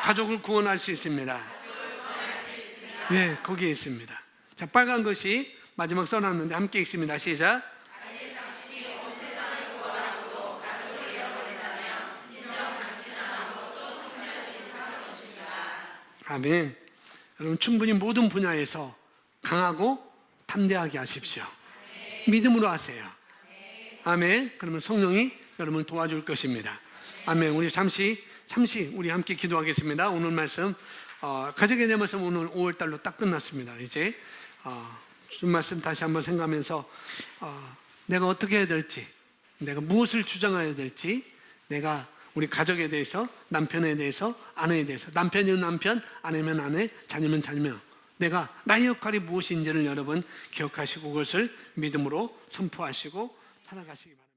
가족을 구원할 수 있습니다. 네, 거기에 있습니다. 자, 빨간 것이 마지막 써놨는데 함께 읽습니다. 시작. 아멘. 여러분, 충분히 모든 분야에서 강하고 담대하게 하십시오. 믿음으로 하세요. 아멘. 그러면 성령이 여러분을 도와줄 것입니다. 아멘. 우리 잠시 우리 함께 기도하겠습니다. 오늘 말씀, 가족에 대한 말씀 오늘 5월달로 딱 끝났습니다. 이제 좀 말씀 다시 한번 생각하면서 내가 어떻게 해야 될지, 내가 무엇을 주장해야 될지, 내가 우리 가족에 대해서, 남편에 대해서, 아내에 대해서, 남편이면 남편, 아내면 아내, 자녀면 자녀, 내가 나의 역할이 무엇인지를 여러분 기억하시고 그것을 믿음으로 선포하시고 살아가시기 바랍니다.